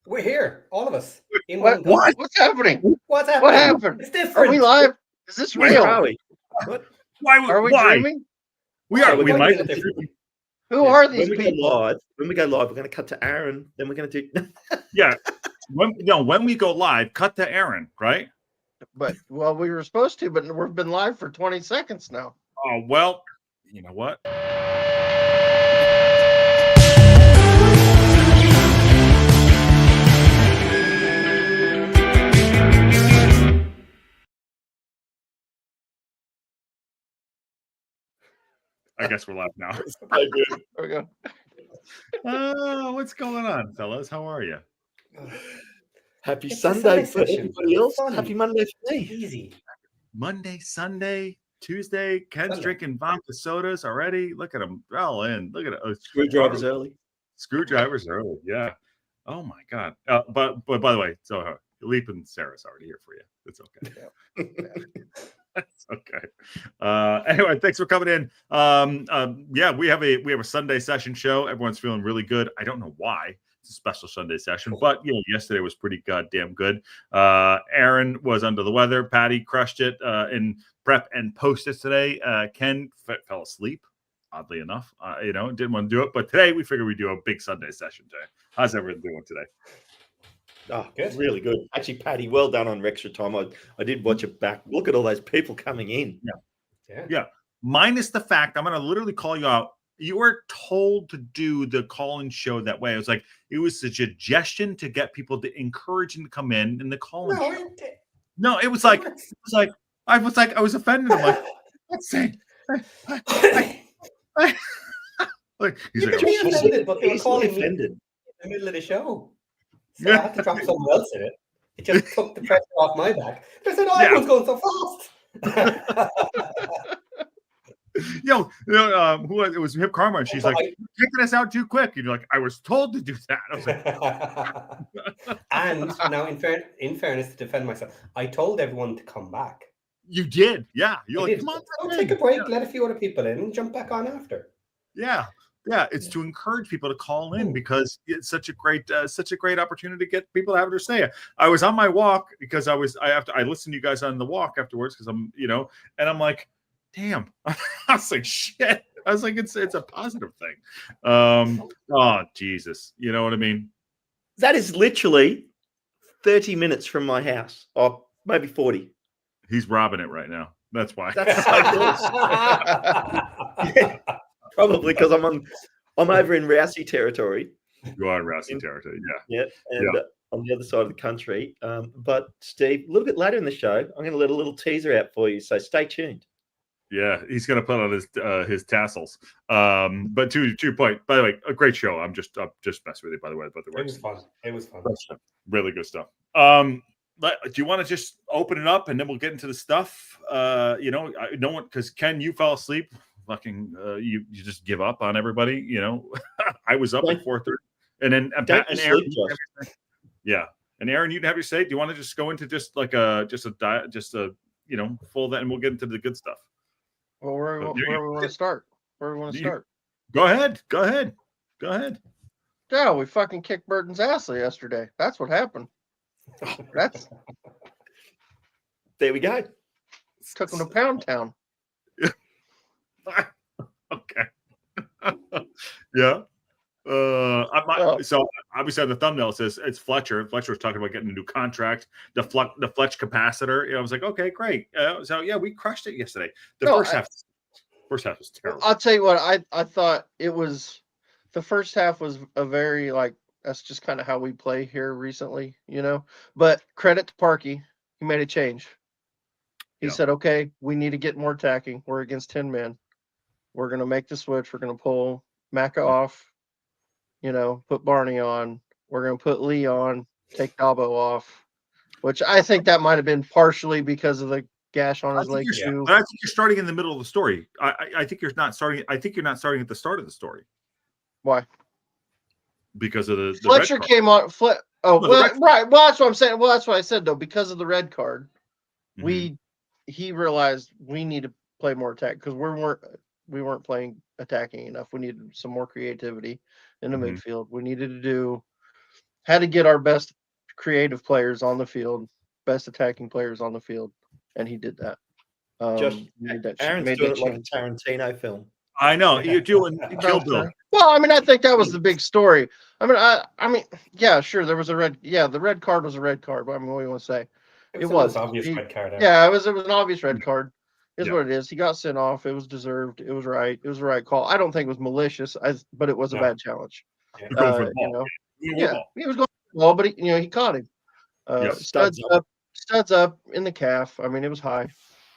We're here, all of us. In What? one go. What's happening? What's What happening? happened? It's Are different. we live? Is this Where real? are we? What? Are we why? dreaming? We are. We're We quite might. a bit different. Who Yeah. are these When we people? go live, we're going to cut to Aaron. Then we're going to do. Yeah. When we go live, cut to Aaron, right? But well, we were supposed to, but we've been live for 20 seconds now. Oh well, you know what? I guess we're live now. There we go. What's going on, fellas? How are you? Happy It's a Sunday Sunday for session. everybody else. Fun. Happy Monday for me. Easy. Monday, Sunday, Tuesday. Ken's Sunday. drinking vodka sodas already. Look at him. They're all in. Look at it. Oh, Screwdrivers early. Screwdrivers early. Yeah. Oh my God. But by the way, so Leap and Sarah's already here for you. It's okay. That's okay. Anyway, thanks for coming in. Yeah, we have a Sunday session show. Everyone's feeling really good. I don't know why. It's a special Sunday session, but yesterday was pretty goddamn good. Aaron was under the weather. Patty crushed it in prep and post it today. Ken fell asleep, oddly enough. Didn't want to do it, but today we figured we'd do a big Sunday session today. How's everyone doing today? Oh, Good. really good. Actually, Patty, well done on Extra Time. I did watch it back. Look at all those people coming in. Yeah. Minus the fact, I'm going to literally call you out. You were told to do the call-in show that way. It was like, it was a suggestion to get people to encourage them to come in the call-in show. No, it was like, I was offended. I'm like, let's say, like, he's You like, can be offended, but they were Easily calling me in offended. the middle of the show. So I had to drop someone else in it. It just took the pressure off my back. I said, everyone's going so fast. who it was Hip Karma, and she's like, you're kicking us out too quick. And you're like, I was told to do that. I was like, And now, in fairness, to defend myself, I told everyone to come back. you did, yeah. You're like, come on, I'll take a break, let a few other people in, and jump back on after. Yeah, it's to encourage people to call in because it's such a great opportunity to get people to have their say. I was on my walk because I listened to you guys on the walk afterwards because I'm, and I'm like, damn. I was like, shit. I was like, it's a positive thing. Oh Jesus, you know what I mean? That is literally 30 minutes from my house, or maybe 40. He's robbing it right now. That's why. That's so close. Yeah, probably because I'm over in Rousey territory. You are in Rousey territory, yeah. And on the other side of the country. But Steve, a little bit later in the show, I'm going to let a little teaser out for you. So stay tuned. Yeah, he's going to put on his tassels. But to your point, by the way, a great show. I'm just messing with you, by the way. But It was fun. Really good stuff. Do you want to just open it up and then we'll get into the stuff? No one, because Ken, you fell asleep. Fucking, you just give up on everybody. I was up at 4:30, and then and Aaron, and Aaron, you have your say. Do you want to just go into just like a full that, and we'll get into the good stuff. Well, where we want to start? Where we want to start? Go ahead. Yeah, we fucking kicked Burton's ass yesterday. That's what happened. There we go. Took him to Pound Town. Okay. Yeah. So obviously on the thumbnail it says it's Fletcher. Fletcher was talking about getting a new contract, the Fletch capacitor. I was like, okay, great. So yeah, we crushed it yesterday. First half was terrible. I'll tell you what, I thought it was. The first half was a very that's just kind of how we play here recently, But credit to Parky, he made a change. He said, okay, we need to get more attacking. We're against 10 men. We're going to make the switch. We're going to pull Macca off, put Barney on. We're going to put Lee on, take Dabo off, which I think that might have been partially because of the gash on his leg too. But I think you're starting in the middle of the story. I think you're not starting. I think you're not starting at the start of the story. Why? Because of the Fletcher came on. Right. Well, that's what I'm saying. Well, that's what I said though. Because of the red card, he realized we need to play more attack because we weren't playing attacking enough. We needed some more creativity in the midfield. We needed to do had to get our best creative players on the field, best attacking players on the field, and he did that. Josh, Made that Aaron's doing it like change. a Tarantino film. I know you're doing Kill Bill. Well, I mean, I think that was the big story. I mean, yeah, sure, there was a red. Yeah, the red card was a red card. But I mean, what do you want to say? It was an obvious red card. Yeah, it was an obvious red card. Is Yeah. what it is. He got sent off. It was deserved. It was right. It was the right call. I don't think it was malicious. but it was a No. bad challenge. Yeah. Going for the You ball. know, Yeah. he was going for the ball, but he caught him. Yep. Studs up in the calf. I mean, it was high.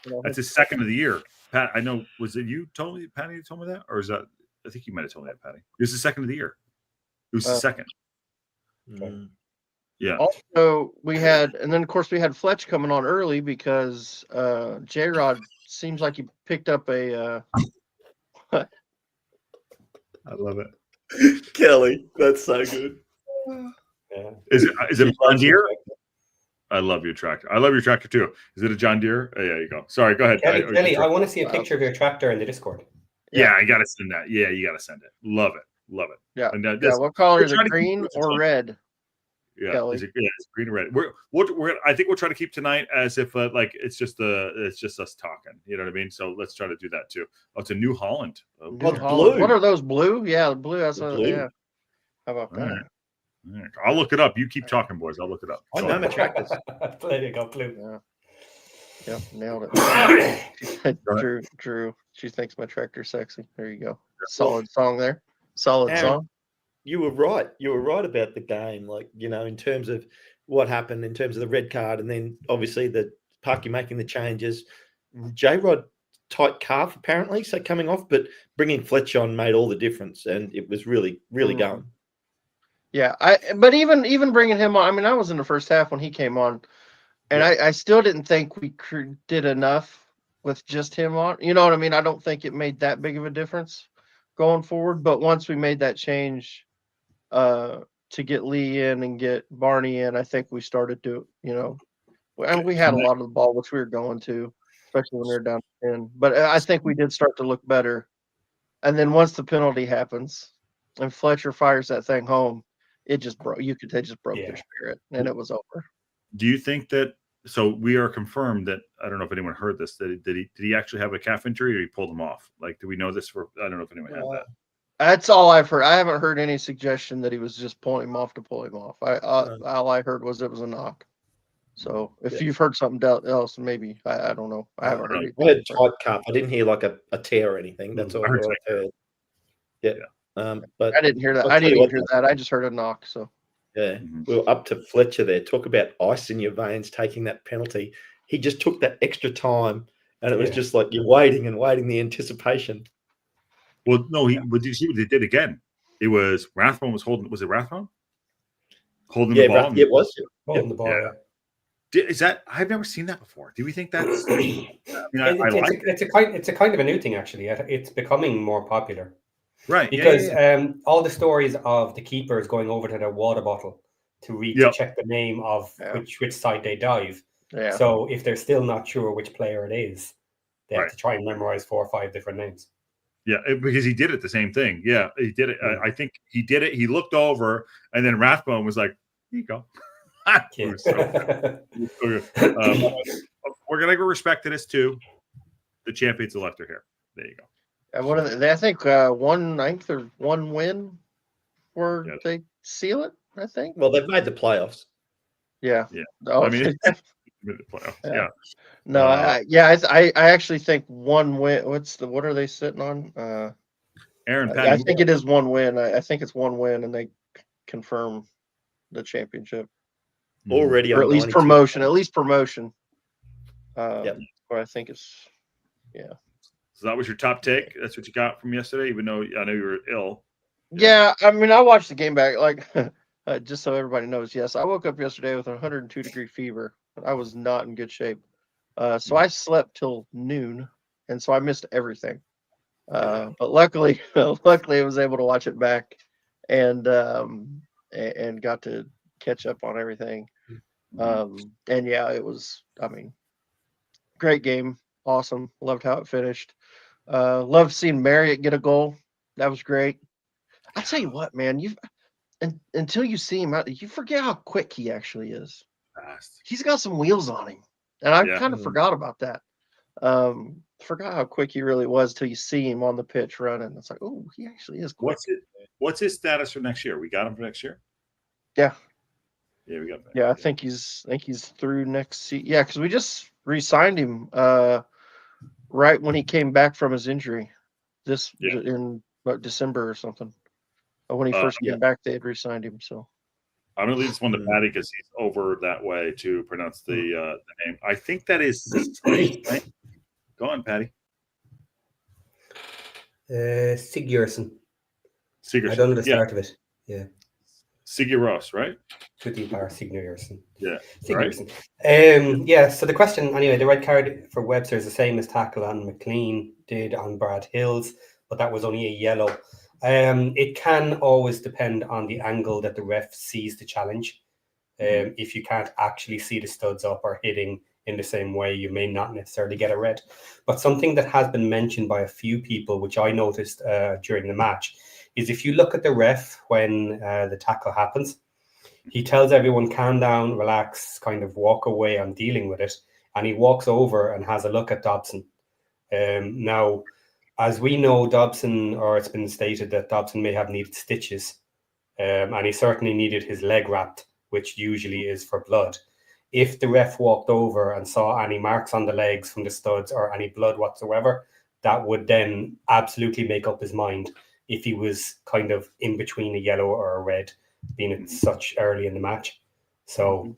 You know, That's his second of the year. Pat, I know. Was it you told me, Patty, you told me that? Or is that, I think you might have told me that, Patty. It was the second of the year. It was the second. Mm. Yeah. Also, we had, and then of course we had Fletch coming on early because J-Rod seems like he picked up a. I love it. Kelly, that's so good. Yeah. Is it a John Deere? I love your tractor. I love your tractor too. Is it a John Deere? Oh, yeah, you go. Sorry, go ahead. Kelly, I want to see a picture of your tractor in the Discord. Yeah, I gotta send that. Yeah, you gotta send it. Love it. Love it. Yeah. And What color is it? trying to keep Green it or fun. red? Yeah, Kelly? it's green and red. I think we'll try to keep tonight as if like it's just us talking. You know what I mean? So let's try to do that too. Oh, it's a New Holland. Oh, Well, good. blue. What are those blue? Yeah, the blue. That's The blue. yeah. How about that? All right. All right. I'll look it up. You keep talking, boys. I'll look it up. I know my tractors. There you go, blue. Yeah. Yep, nailed it. Go ahead. Drew. She thinks my tractor's sexy. There you go. Solid song there. Solid Aaron, song. You were right. You were right about the game. Like, in terms of what happened, in terms of the red card, and then obviously the Parky making the changes. J-Rod tight calf apparently, so coming off, but bringing Fletch on made all the difference, and it was really, really going. Yeah, but even bringing him on, I mean, I was in the first half when he came on, and I still didn't think we did enough with just him on. You know what I mean? I don't think it made that big of a difference going forward. But once we made that change to get Lee in and get Barney in, I think we started to, and we had a lot of the ball, which we were going to, especially when we were down 10. But I think we did start to look better. And then once the penalty happens and Fletcher fires that thing home, it just broke. They just broke their spirit, and it was over. Do you think that? So we are confirmed that, I don't know if anyone heard this. Did he actually have a calf injury, or he pulled him off? Like, do we know this for? I don't know if anyone had that. That's all I've heard. I haven't heard any suggestion that he was just pulling him off to pull him off. All I heard was it was a knock. So if you've heard something else, maybe I don't know. I haven't heard. I heard tight calf. I didn't hear like a tear or anything. That's all I heard. Yeah. But I didn't hear that. I didn't hear that. I just heard a knock. So yeah, we were up to Fletcher there. Talk about ice in your veins, taking that penalty. He just took that extra time, and it was just like you're waiting and waiting, the anticipation. Well, no, but you see what they did again? It was Rathbone was holding. Was it Rathbone holding the ball? It was Holding the ball. Yeah. Is that? I've never seen that before. Do we think that's? It's a kind of a new thing actually. It's becoming more popular. Right, because all the stories of the keepers going over to their water bottle to check the name of which side they dive. Yeah. So if they're still not sure which player it is, they have to try and memorize 4 or 5 different names. Yeah, because he did it the same thing. Yeah, he did it. I think he did it. He looked over, and then Rathbone was like, "Here you go." We're gonna go respect to this too. The champions have left their hair. There you go. And what are they? I think 1/9 or 1 win where they seal it. I think. Well, they've made the playoffs. Yeah. Yeah. Oh, I mean, the playoffs. Yeah. No. I actually think 1 win. What are they sitting on? Aaron, I think it is 1 win. I think it's 1 win, and they confirm the championship already, or at least promotion. At least promotion. Or I think it's So that was your top take. That's what you got from yesterday, even though I know you were ill. Yeah, I mean, I watched the game back. Like, just so everybody knows, yes, I woke up yesterday with a 102-degree fever. I was not in good shape. So I slept till noon, and so I missed everything. But luckily, I was able to watch it back, and got to catch up on everything. And yeah, it was. I mean, great game, awesome. Loved how it finished. Loved seeing Marriott get a goal. That was great. I tell you what, man, until you see him out, you forget how quick he actually is. Fast. He's got some wheels on him, and I kind of forgot about that. Forgot how quick he really was till you see him on the pitch running. It's like, oh, he actually is quick. What's his status for next year? We got him for next year. Yeah. Yeah, we got him. Yeah, I think he's through next season. Yeah, because we just re-signed him right when he came back from his injury. In December or something. When he first came back, they had re-signed him. So I'm gonna leave this one to Patty because he's over that way to pronounce the name. I think that is right? Go on, Patty. Sigurdsson. I don't know the start of it. Yeah. Sigurdsson, right? Sigurdsson. Yeah. Sigurdsson. Right. So the question, anyway, the red card for Webster is the same as tackle on McLean did on Brad Hills, but that was only a yellow. It can always depend on the angle that the ref sees the challenge. If you can't actually see the studs up or hitting in the same way, you may not necessarily get a red. But something that has been mentioned by a few people, which I noticed during the match, is if you look at the ref when the tackle happens, he tells everyone, calm down, relax, kind of walk away, I'm dealing with it. And he walks over and has a look at Dobson. Now, as we know, Dobson, or it's been stated that Dobson may have needed stitches, and he certainly needed his leg wrapped, which usually is for blood. If the ref walked over and saw any marks on the legs from the studs or any blood whatsoever, that would then absolutely make up his mind if he was kind of in between a yellow or a red, being it such early in the match. So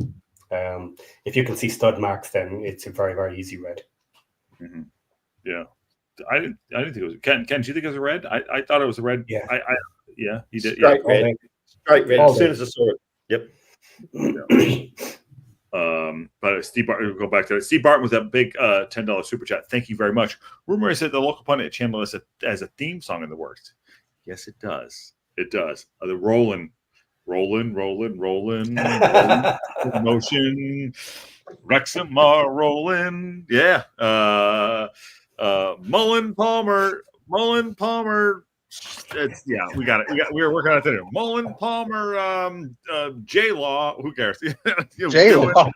if you can see stud marks, then it's a very, very easy red. Mm-hmm. Yeah. I didn't think it was. Ken, do you think it was a red? I thought it was a red. Yeah. Yeah, he did. Straight red. Straight red. As soon as I saw it. Yep. Yeah. But Steve Barton, we'll go back to it. Steve Barton with that big $10 super chat. Thank you very much. Rumor is that the local pundit channel has a theme song in the works. Yes, it does. It does. The rolling motion. Wrexham are rolling. Yeah. Mullen Palmer. We got it. We were working on it today. Mullen Palmer, J Law. Who cares? J Law.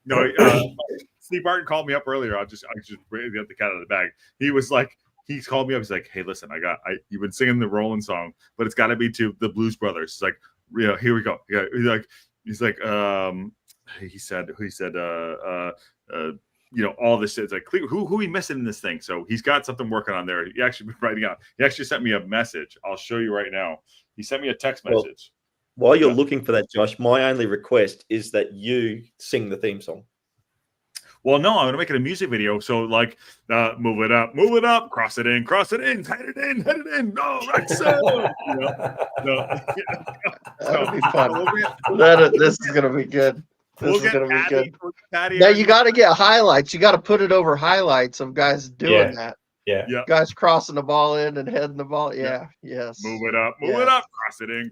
No, Steve Barton called me up earlier. I just bring the cat out of the bag. He called me up. He's like, "Hey, listen, you've been singing the Rolling song, but it's got to be to the Blues Brothers." He's like, "Yeah, here we go." Yeah, he's like, he said, all this shit. It's like, who he missing in this thing? So he's got something working on there. He actually been writing out. He actually sent me a message. I'll show you right now. He sent me a text message. While you're looking for that, Josh, my only request is that you sing the theme song. Well, no, I'm going to make it a music video. So, move it up, cross it in, head it in. No, Wrexham. That'll be fun. This is going to be good. This is going to be good. Now, you got to get highlights. You got to put it over highlights of guys doing that. Yeah. Guys crossing the ball in and heading the ball. Yeah. Yes. Move it up, cross it in.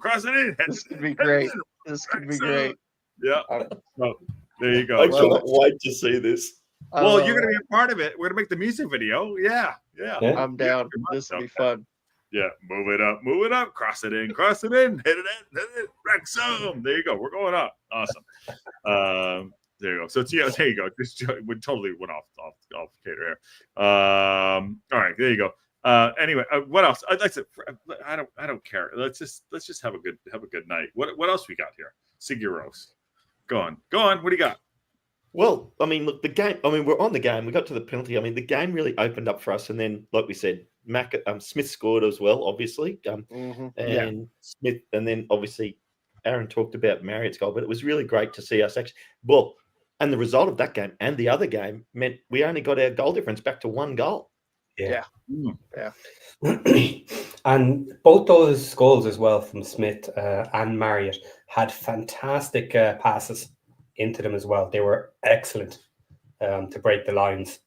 This could be great. This could be great. Yeah. There you go. I can't wait to see this. Well, you're going to be a part of it. We're going to make the music video. Yeah. I'm down. This will be fun. Yeah. Move it up, cross it in, hit it in, Wrexham. There you go. We're going up. Awesome. There you go. So there you go. We totally went off cater here. All right, there you go. Anyway, what else? I don't care. Let's just have a good night. What else we got here? Sigurdsson. Go on. What do you got? Well, I mean, look, the game. I mean, we're on the game. We got to the penalty. I mean, the game really opened up for us, and then, like we said, Smith scored as well, obviously, Smith, and then obviously Aaron talked about Marriott's goal, but it was really great to see us actually. Well, and the result of that game and the other game meant we only got our goal difference back to 1 goal. Yeah. And both those goals as well from Smith and Marriott had fantastic passes into them as well. They were excellent to break the lines.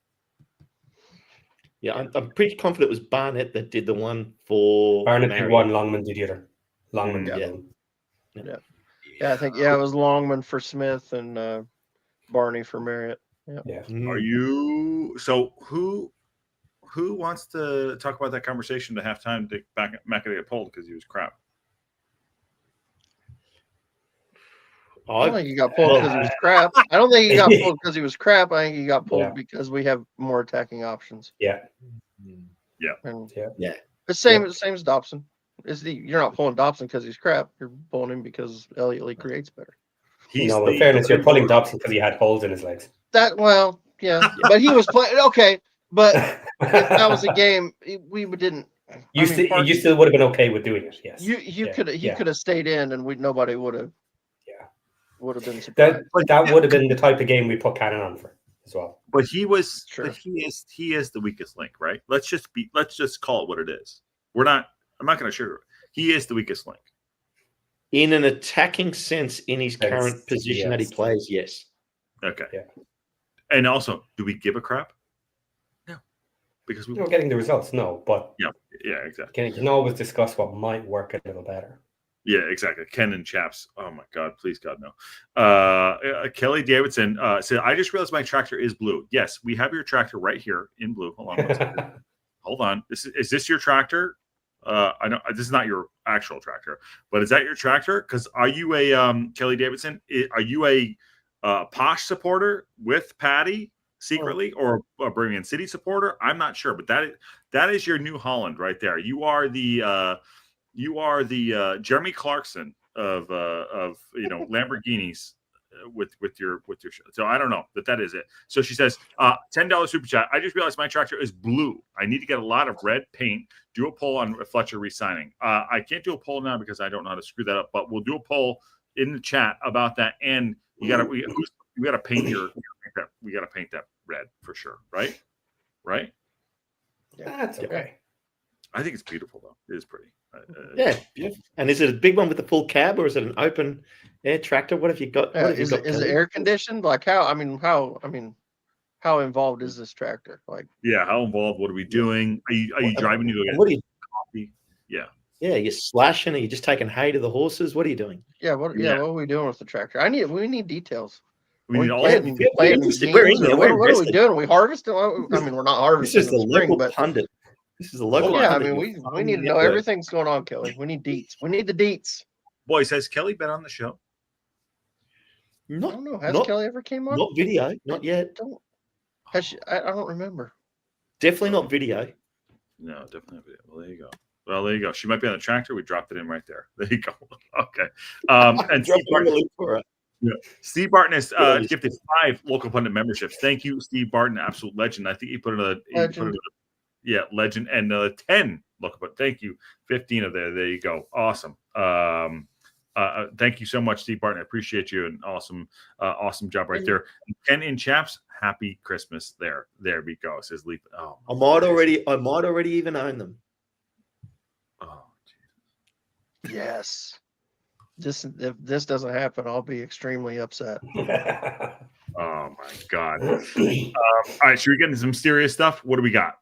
Yeah, I'm pretty confident it was Barnett that did the one for Barnett did one, Longman did the other. Longman I think it was Longman for Smith and Barney for Marriott. Yeah. Are you who who wants to talk about that conversation to have time to McAdoo get pulled because he was crap? I don't think he got pulled because he was crap. I don't think he got pulled because he was crap. I think he got pulled because we have more attacking options. Yeah. And Yeah. the same as Dobson. You're not pulling Dobson because he's crap. You're pulling him because Elliott Lee creates better. No, in fairness, you're pulling Dobson because he had holes in his legs. But he was playing okay. But if that was a game, we didn't. You still would have been okay with doing it. Yes. You could have stayed in, and nobody would have. Would have been surprised. That would have been the type of game we put Cannon on for as well. But he was. Sure. But he is the weakest link, right? Let's just call it what it is. I'm not going to sugar it. He is the weakest link. In an attacking sense, in his current position that he plays, yes. Okay. Yeah. And also, do we give a crap? No. Because we're getting the results, no. But yeah, exactly. You can always discuss what might work a little better. Yeah, exactly. Ken and Chaps. Oh my God, please God no. Kelly Davidson said, "I just realized my tractor is blue." Yes, we have your tractor right here in blue. Hold on. Hold on. Is this your tractor? I know this is not your actual tractor, but is that your tractor? Because are you a Kelly Davidson? Are you a Posh supporter with Patty secretly, or a Birmingham City supporter? I'm not sure, but that is your New Holland right there. You are the Jeremy Clarkson of Lamborghinis with your show. So I don't know, but that is it. So she says, $10 super chat. I just realized my tractor is blue. I need to get a lot of red paint. Do a poll on Fletcher resigning. I can't do a poll now because I don't know how to screw that up, but we'll do a poll in the chat about that. And we gotta paint we gotta paint that red for sure, right? Right? Yeah, that's okay. I think it's beautiful though. It is pretty. Beautiful. And is it a big one with a full cab, or is it an open air tractor? What have you got? Is it air conditioned? Like how involved is this tractor? Like how involved? What are we doing? Are you driving to go get coffee? Yeah. Yeah, you're slashing. Are you just taking hay to the horses? What are you doing? What are we doing with the tractor? We need details. We need all what are we doing? Are we harvesting? I mean, we're not harvesting. This is the local pundit. This is a local. Yeah, I mean, we need to know everything's going on, Kelly. We need deets. We need the deets. Boys, has Kelly been on the show? I don't know. Has Kelly ever came on? Not video, not yet. Has she? I don't remember. Definitely not video. No, definitely not video. Well, there you go. She might be on the tractor. We dropped it in right there. There you go. Okay. And Steve Barton, Steve Barton has gifted 5 local pundit memberships. Thank you, Steve Barton, absolute legend. I think he put in legend, and 10 local pundit. Thank you. 15 of there. There you go. Awesome. Thank you so much, Steve Barton. I appreciate you. An awesome job right there. Ken and Chaps, happy Christmas. There we go. Says Leap. Oh, I might already even own them. Oh, Jesus. Yes. If this doesn't happen, I'll be extremely upset. Oh my God. All right, should we get into some serious stuff? What do we got?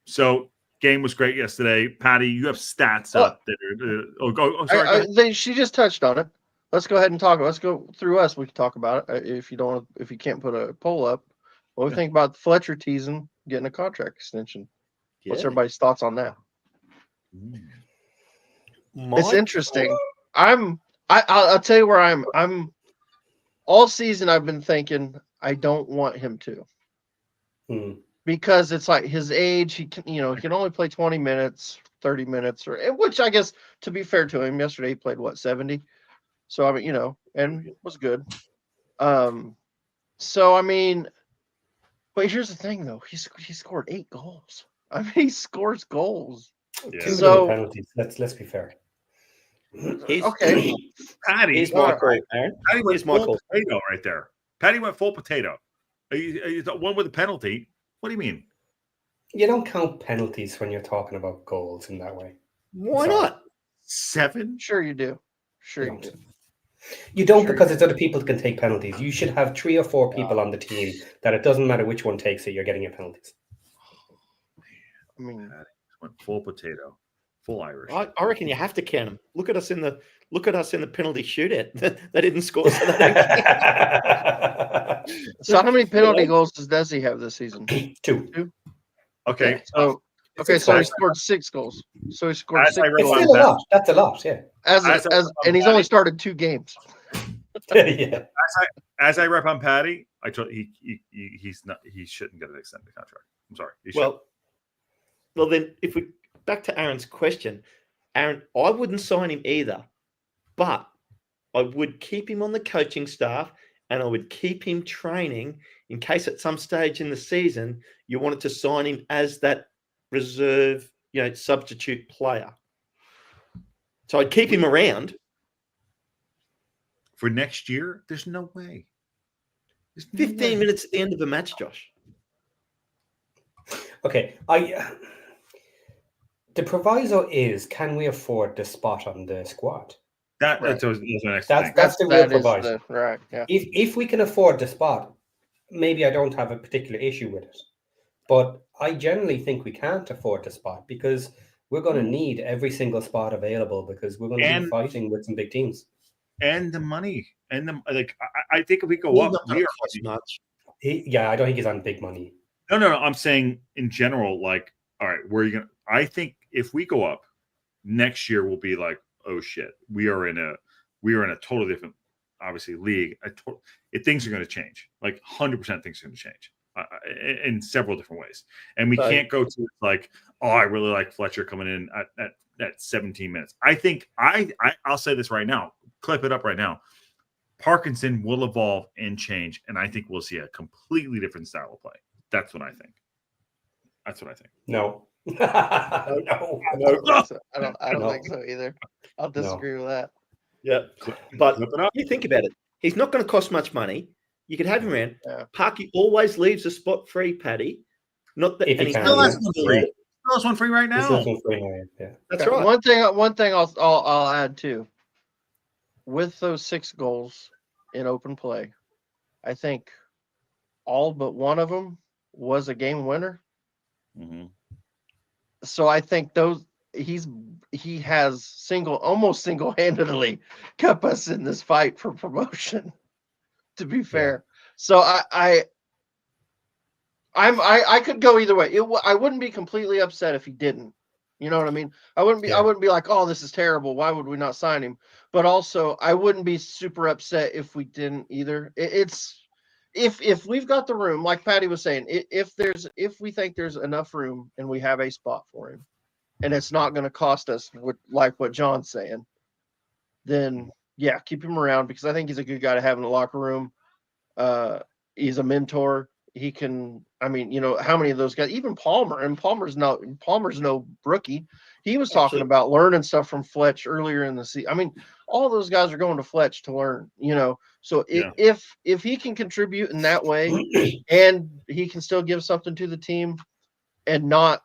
So game was great yesterday. Patty, you have stats up there. Sorry. She just touched on it. Let's go ahead and talk. Let's go through us. We can talk about it. If you can't put a poll up, what do we think about Fletcher teasing getting a contract extension? What's everybody's thoughts on that? It's interesting. I'll tell you where I'm all season I've been thinking I don't want him to. Because it's like his age, he can only play 20 minutes, 30 minutes, which I guess, to be fair to him, yesterday he played 70. So I mean, and was good. So I mean, but here's the thing though, he scored 8 goals. I mean, he scores goals. Yeah. So penalties. Let's be fair. Okay. Patty, he's Michael. Patty went full potato right there. Patty went full potato. One with a penalty. What do you mean? You don't count penalties when you're talking about goals in that way. Why not? 7? Sure you do. Sure you do. You don't because there's other people that can take penalties. You should have 3 or 4 people on the team that it doesn't matter which one takes it, you're getting your penalties. I mean, Patty went full potato, full Irish. I reckon you have to count them. Look at us in the penalty shootout. They didn't score, so they don't count. So how many penalty goals does he have this season? 2. Okay. Yeah, so he scored 6 goals. So he scored 6 It's goals. still a lot. That's a lot, yeah. And he's only started 2 games. Yeah. As I rep on Patty, I told he shouldn't get an extended contract. I'm sorry. Well, then if we back to Aaron's question, Aaron, I wouldn't sign him either, but I would keep him on the coaching staff and I would keep him training in case at some stage in the season you wanted to sign him as that reserve, substitute player. So I'd keep him around. For next year, there's no way. 15 minutes at the end of a match, Josh. Okay, the proviso is, can we afford the spot on the squad? That's the next thing. That's the real proviso. Right, yeah. If we can afford the spot, maybe I don't have a particular issue with it. But I generally think we can't afford the spot because we're going to need every single spot available because we're going to be fighting with some big teams. And the money. And I think if we go up, we are much. I don't think he's on big money. No. I'm saying in general, all right, where are you going to? I think if we go up next year, we'll be like, oh shit, we are in a totally different, obviously, league. Things are going to change. 100% things are going to change in several different ways. And we can't go to I really like Fletcher coming in at 17 minutes. I think I'll say this right now. Clip it up right now. Parkinson will evolve and change, and I think we'll see a completely different style of play. That's what I think. No. No. I don't think so either. I'll disagree with that. Yeah, but you think about it. He's not going to cost much money. You could have him around. Yeah. Parky always leaves a spot free, Paddy. Not that he's still has one free right now. Yeah. That's right. One thing I'll add too. With those 6 goals in open play, I think all but one of them was a game winner. Mm-hmm. So I think he has almost single-handedly kept us in this fight for promotion. To be fair, so I could go either way. I wouldn't be completely upset if he didn't. You know what I mean? I wouldn't be like, oh, this is terrible. Why would we not sign him? But also, I wouldn't be super upset if we didn't either. It's if we've got the room, like Patty was saying, if we think there's enough room and we have a spot for him, and it's not going to cost us like what John's saying, then keep him around because I think he's a good guy to have in the locker room. He's a mentor. He can, how many of those guys, even Palmer, and Palmer's no rookie. He was talking about learning stuff from Fletch earlier in the season. All those guys are going to Fletch to learn, So if he can contribute in that way and he can still give something to the team and not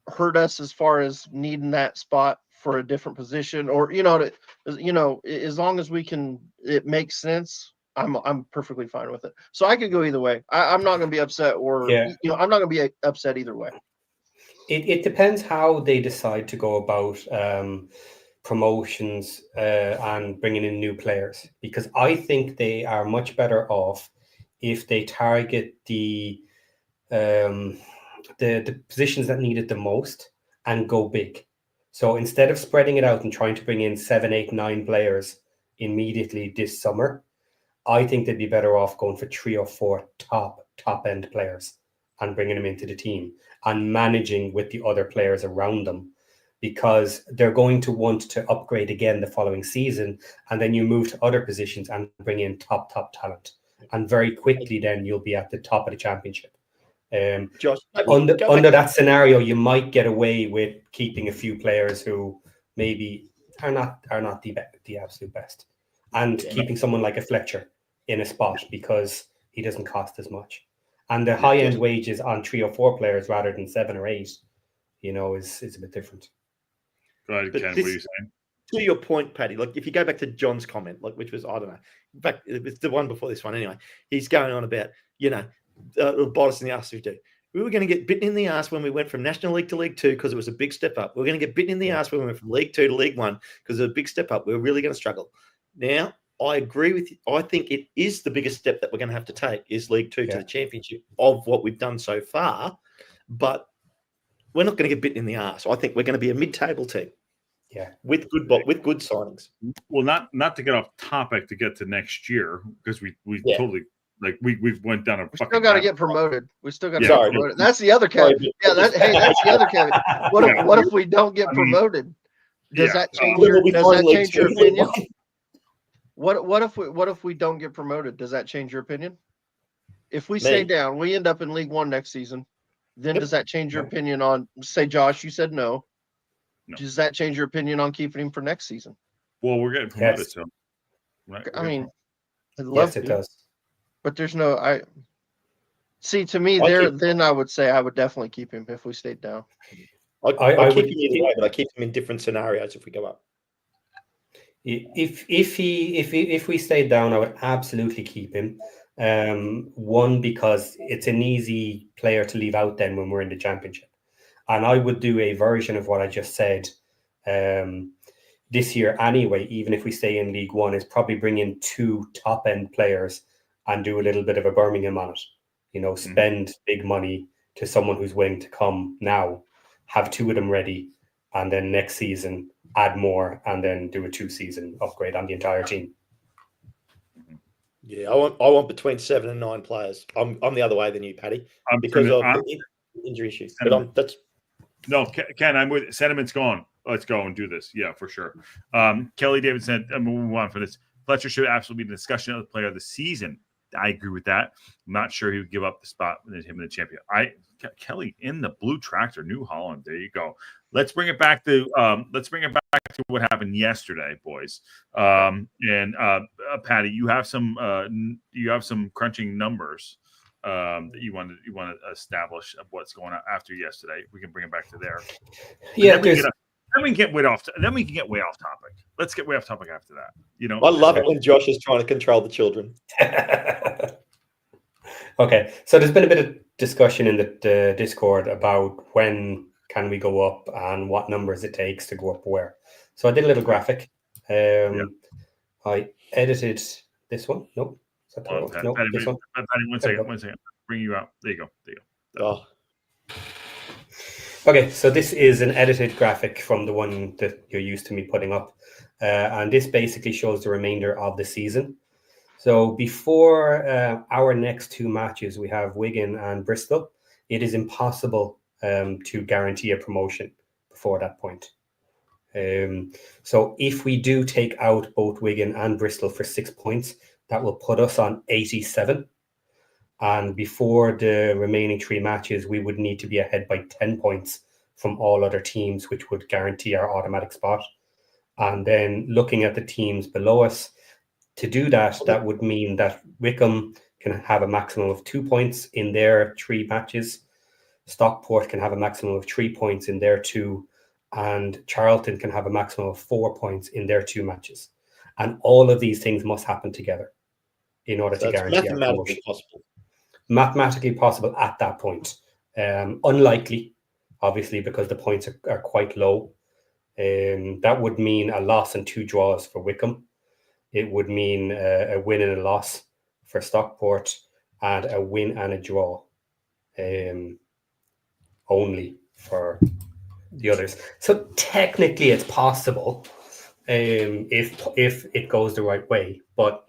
hurt us as far as needing that spot for a different position or, as long as it makes sense, I'm perfectly fine with it. So I could go either way. I'm not going to be upset I'm not going to be upset either way. It depends how they decide to go about promotions and bringing in new players, because I think they are much better off if they target the positions that need it the most and go big. So instead of spreading it out and trying to bring in 7, 8, 9 players immediately this summer, I think they'd be better off going for 3 or 4 top end players and bringing them into the team and managing with the other players around them, because they're going to want to upgrade again the following season, and then you move to other positions and bring in top talent, and very quickly then you'll be at the top of the championship. Josh, under that scenario, you might get away with keeping a few players who maybe are not the absolute best, and keeping someone like a Fletcher in a spot because he doesn't cost as much, and the high end wages on 3 or 4 players rather than 7 or 8, is a bit different. Go ahead, Ken. What are you saying? To your point, Paddy, if you go back to John's comment, which was, I don't know, in fact, it's the one before this one anyway. He's going on about, it'll bite us in the ass if we do. We were going to get bitten in the ass when we went from National League to League 2 because it was a big step up. We're going to get bitten in the ass when we went from League 2 to League 1 because it was a big step up. We're really going to struggle. Now, I agree with you. I think it is the biggest step that we're going to have to take is League 2 to the Championship of what we've done so far. But we're not going to get bitten in the arse. I think we're going to be a mid-table team. Yeah, with good signings. Well, not to get off topic to get to next year because we totally like we went down a. We still got to get promoted. We still got to get promoted. That's the other caveat. Yeah, that's the other caveat. What if we don't get promoted? Does that change your opinion? What if we don't get promoted? Does that change your opinion? If we stay down, we end up in League One next season. Then does that change your opinion on? Say, Josh, you said no. Does that change your opinion on keeping him for next season? Well, we're getting promoted, so right. I mean, yes, it does. But there's no. To me, then I would say I would definitely keep him if we stayed down. I keep him either way, but I keep him in different scenarios if we go up. If we stayed down, I would absolutely keep him. One, because it's an easy player to leave out then when we're in the championship. And I would do a version of what I just said this year anyway, even if we stay in League One, is probably bring in 2 top-end players and do a little bit of a Birmingham on it. Spend big money to someone who's willing to come now, have 2 of them ready, and then next season add more, and then do a 2-season upgrade on the entire team. Yeah, I want between 7 and 9 players. I'm the other way than you, Paddy, because of injury issues. But that's. No, Ken, I'm with sentiment's gone. Let's go and do this. Yeah, for sure. Kelly David said, I'm going to move on for this. Fletcher should absolutely be the discussion of the player of the season. I agree with that. I'm not sure he would give up the spot with him in the champion. Kelly in the blue tractor, New Holland. There you go. Let's bring it back to what happened yesterday, boys. And Patty, you have some crunching numbers that you want to establish of what's going on after yesterday. We can bring it back to there. Yeah, then we can get way off topic. Let's get way off topic after that. I love it when Josh is trying to control the children. Okay, so there's been a bit of discussion in the Discord about when can we go up and what numbers it takes to go up where. So I did a little graphic. I edited this one. Nope. This one. Patty, one second. Bring you out. There you go. Okay, so this is an edited graphic from the one that you're used to me putting up. And this basically shows the remainder of the season. So before our next 2 matches, we have Wigan and Bristol. It is impossible to guarantee a promotion before that point. So if we do take out both Wigan and Bristol for 6 points, that will put us on 87. And before the remaining 3 matches, we would need to be ahead by 10 points from all other teams, which would guarantee our automatic spot. And then looking at the teams below us, to do that, that would mean that Wickham can have a maximum of 2 points in their 3 matches. Stockport can have a maximum of 3 points in their 2. And Charlton can have a maximum of 4 points in their 2 matches. And all of these things must happen together in order to guarantee our promotion. Mathematically possible at that point. Unlikely, obviously, because the points are quite low. That would mean a loss and 2 draws for Wickham. It would mean a win and a loss for Stockport, and a win and a draw only for the others. So technically it's possible if it goes the right way, but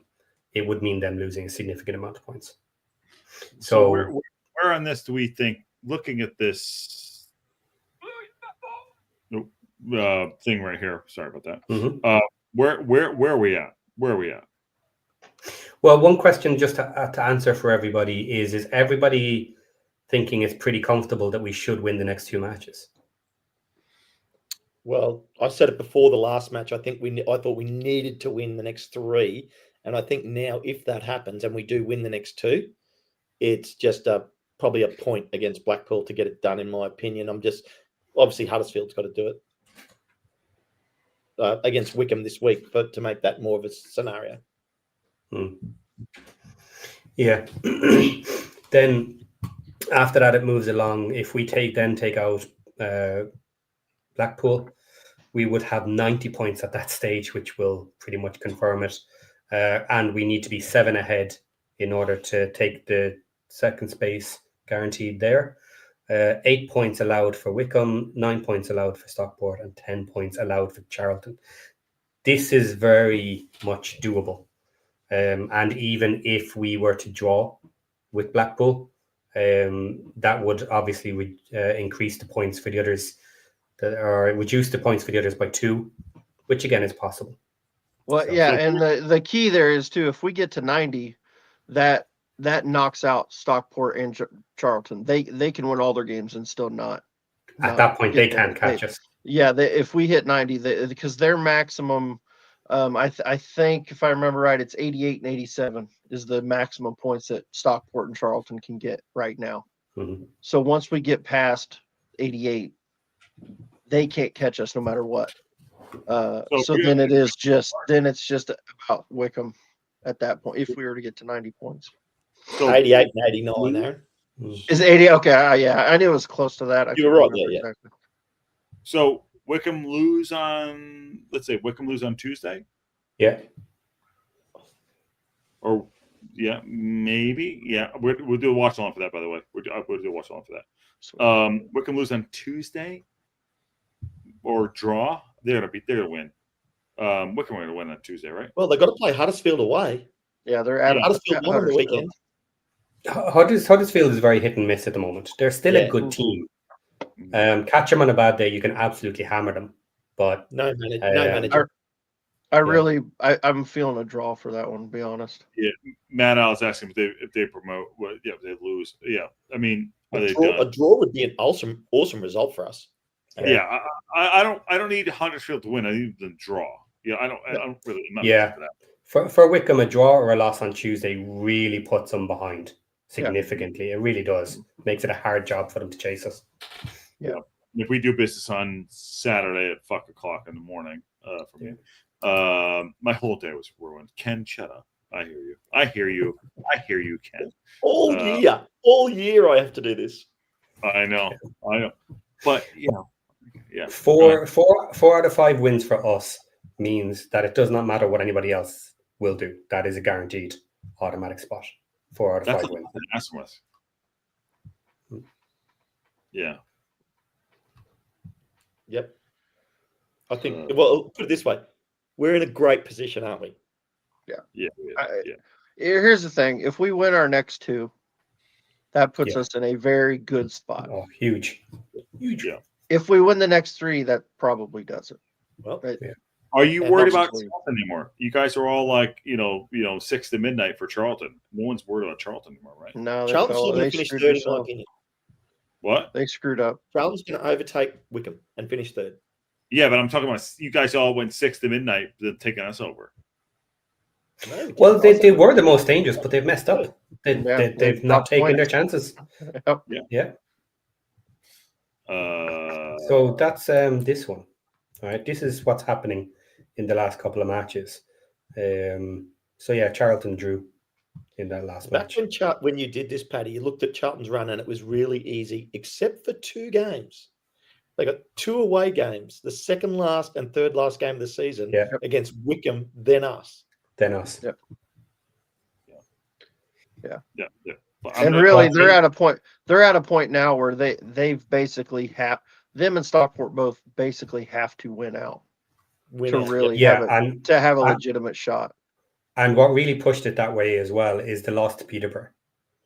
it would mean them losing a significant amount of points. So where on this do we think, looking at this thing right here, sorry about that. Mm-hmm. Where are we at? Where are we at? Well, one question just to answer for everybody is everybody thinking it's pretty comfortable that we should win the next 2 matches? Well, I said it before the last match. I thought we needed to win the next 3. And I think now if that happens and we do win the next 2, it's just probably a point against Blackpool to get it done, in my opinion. Obviously Huddersfield's got to do it against Wickham this week, but to make that more of a scenario. Yeah. Then after that, it moves along. If we take out Blackpool, we would have 90 points at that stage, which will pretty much confirm it. And we need to be 7 ahead in order to take the second space guaranteed there. 8 points allowed for Wickham, 9 points allowed for Stockport, and 10 points allowed for Charlton. This is very much doable. And even if we were to draw with Blackpool, that would obviously increase the points for the others, or reduce the points for the others by 2, which again is possible. Well, and the key there is too, if we get to 90, that knocks out Stockport and Charlton. They can win all their games and still not. At that point, they can't catch us. Yeah, if we hit 90, because their maximum, I think if I remember right, it's 88 and 87 is the maximum points that Stockport and Charlton can get right now. Mm-hmm. So once we get past 88, they can't catch us no matter what. So then it's just about Wickham at that point if we were to get to 90 points. So 88 and 89 there. Is 80 okay? Yeah, I knew it was close to that. You were right there, yeah. Exactly. So Wickham lose on, let's say Wickham lose on Tuesday. Yeah. Or maybe. Yeah, we'll do a watch along for that. By the way, we'll do a watch along for that. Wickham lose on Tuesday or draw. They're gonna win. Wickham are gonna win on Tuesday, right? Well, they've got to play Huddersfield away. Yeah, they're at Huddersfield on the weekend. Huddersfield is very hit and miss at the moment. They're still a good team. Catch them on a bad day, you can absolutely hammer them. But no manager. I'm feeling a draw for that one, to be honest. Yeah, Matt, I was asking if they promote. Well, yeah, if they lose. Yeah, I mean, a draw would be an awesome result for us. Yeah, I don't need Huddersfield to win. I need them to draw. Yeah, I don't really. Yeah, for Wickham, a draw or a loss on Tuesday really puts them behind significantly. It really does. Makes it a hard job for them to chase us. Yeah. If we do business on Saturday at 5:00 in the morning, for me, my whole day was ruined. Ken, shut up. I hear you, Ken. All year I have to do this. I know. But yeah. 4 out of 5 wins for us means that it does not matter what anybody else will do. That is a guaranteed automatic spot. 4 out of 5 wins. That's with. Yeah. Yep. I think. Well, put it this way: we're in a great position, aren't we? Yeah. Here's the thing: if we win our next 2, that puts us in a very good spot. Oh, huge. Yeah. If we win the next 3, that probably does it. Well, Are you worried about Charlton anymore? You guys are all like, 6 to midnight for Charlton. No one's worried about Charlton anymore, right? No, Charlton's going to finish third, in my opinion. What? They screwed up. Charlton's going to overtake Wickham and finish third. Yeah, but I'm talking about you guys all went 6 to midnight, taking us over. Well, they were the most dangerous, but they've messed up. They've not taken their chances. Yeah. So that's this one. All right, this is what's happening in the last couple of matches. Charlton drew in that last match. When you did this, Paddy, you looked at Charlton's run and it was really easy, except for 2 games. They got 2 away games, the second last and third last game of the season against Wickham, then us. Yep. Yeah. And really, they're at a point. They're at a point now where they've basically them and Stockport both basically have to win out to have a legitimate shot. And what really pushed it that way as well is the loss to Peterborough.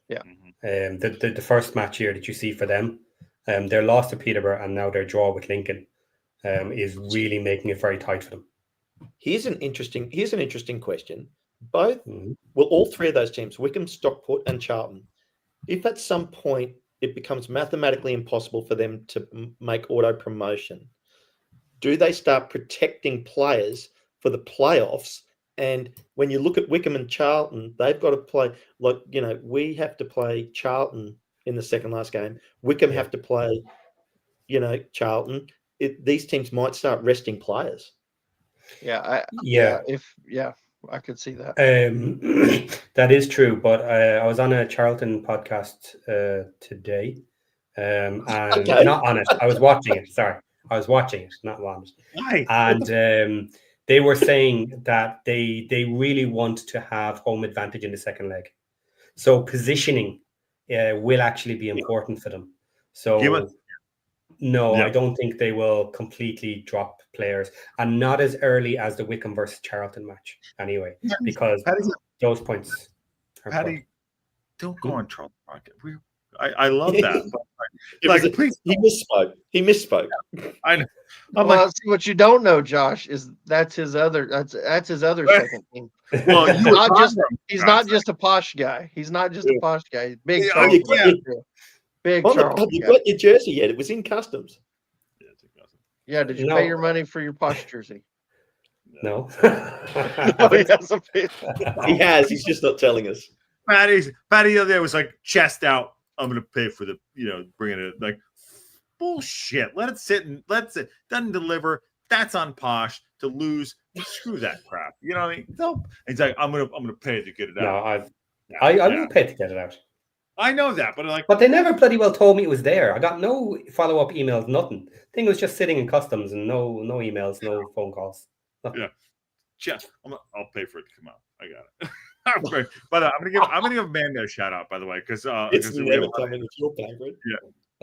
Yeah. The first match here that you see for them, their loss to Peterborough and now their draw with Lincoln is really making it very tight for them. Here's an interesting question. All 3 of those teams, Wickham, Stockport, and Charlton, if at some point it becomes mathematically impossible for them to make auto promotion, do they start protecting players for the playoffs? And when you look at Wickham and Charlton, they've got to play we have to play Charlton in the second last game. Wickham have to play, Charlton. These teams might start resting players. I could see that. That is true, but I was on a Charlton podcast today, and not on it. I was watching it. Sorry, I was watching it, not on it. Why? And they were saying that they really want to have home advantage in the second leg, so positioning will actually be important for them. So no, I don't think they will completely drop players, and not as early as the Wickham versus Charlton match anyway, because those points are Patty, don't go on Charlton Rocket. I love that. Please. He misspoke. I know. Well, see, what you don't know, Josh, is that's his other second team. Well, he's not just a posh guy. He's not just a posh guy. He's big. Big Charles. Have you got your jersey yet? It was in customs. Yeah, did you pay your money for your posh jersey? No. He has. He's just not telling us. Patty the other day was like, chest out. I'm going to pay for the, bringing it. Like, bullshit. Let it sit and doesn't deliver. That's on posh to lose. Screw that crap. You know what I mean? No. He's like, I'm gonna pay to get it out. No, I will pay to get it out. I know that, but they never bloody well told me it was there. I got no follow-up emails, nothing. Thing was just sitting in customs and no emails, no phone calls. Nothing. Yeah, Jeff, I'll pay for it to come out. I got it. But I'm gonna give Amanda a shout out, by the way, because it's never coming if you're paying.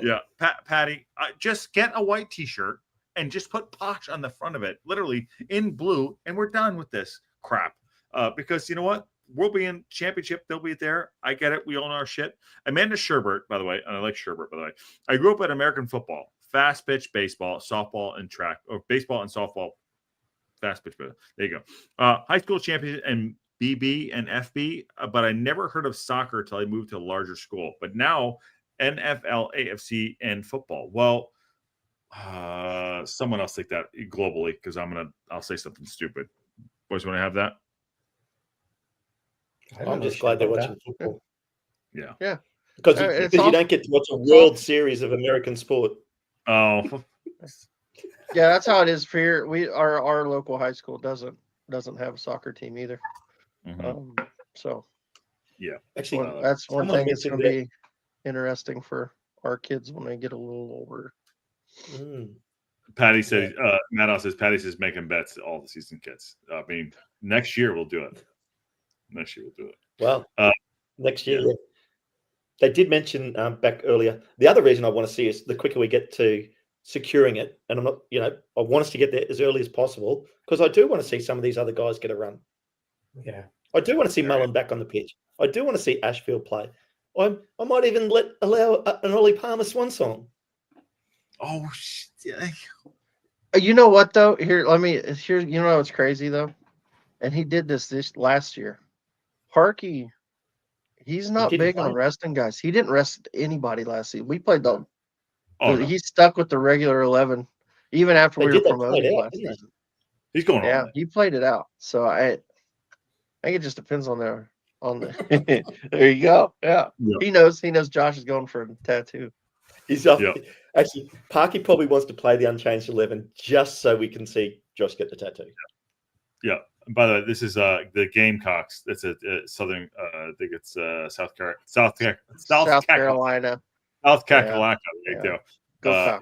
Yeah. Patty, just get a white T-shirt and just put posh on the front of it, literally in blue, and we're done with this crap. Because you know what? We'll be in championship. They'll be there. I get it. We all know our shit. Amanda Sherbert, by the way, and I like Sherbert, by the way. I grew up at American football, fast pitch baseball, softball, and track, or baseball and softball, fast pitch. There you go. High school champion and BB and FB, but I never heard of soccer until I moved to a larger school. But now NFL, AFC, and football. Well, someone else take that globally because I'll say something stupid. Boys, want to have that? I'm just glad they're watching football. Yeah. Because you don't get to watch a World Series of American sport. Oh. Yeah, that's how it is for here. Our local high school doesn't have a soccer team either. Mm-hmm. So yeah, actually, that's one thing that's going to be interesting for our kids when they get a little older. Patty said, Matt says, Patty says making bets all the season kids. I mean, next year we'll do it. Well, next year. Yeah. They did mention back earlier. The other reason I want to see is the quicker we get to securing it. And I'm not, I want us to get there as early as possible because I do want to see some of these other guys get a run. Yeah. I do want to see Mullen back on the pitch. I do want to see Ashfield play. I might even allow an Ollie Palmer swan song. Oh, shit. You know what, though? Here, you know what's crazy, though? And he did this last year. Parky, he's not big on resting guys. He didn't rest anybody last season. We played them. He stuck with the regular 11 even after we were promoted last season. He's going on. Yeah, he played it out. So I think it just depends on the. There you go. Yeah. He knows Josh is going for a tattoo. He's up. Actually, Parky probably wants to play the Unchanged 11 just so we can see Josh get the tattoo. Yeah. By the way, this is the Gamecocks. That's a southern. I think it's South Carolina. South Carolina. South Carolina. There you go. Yeah.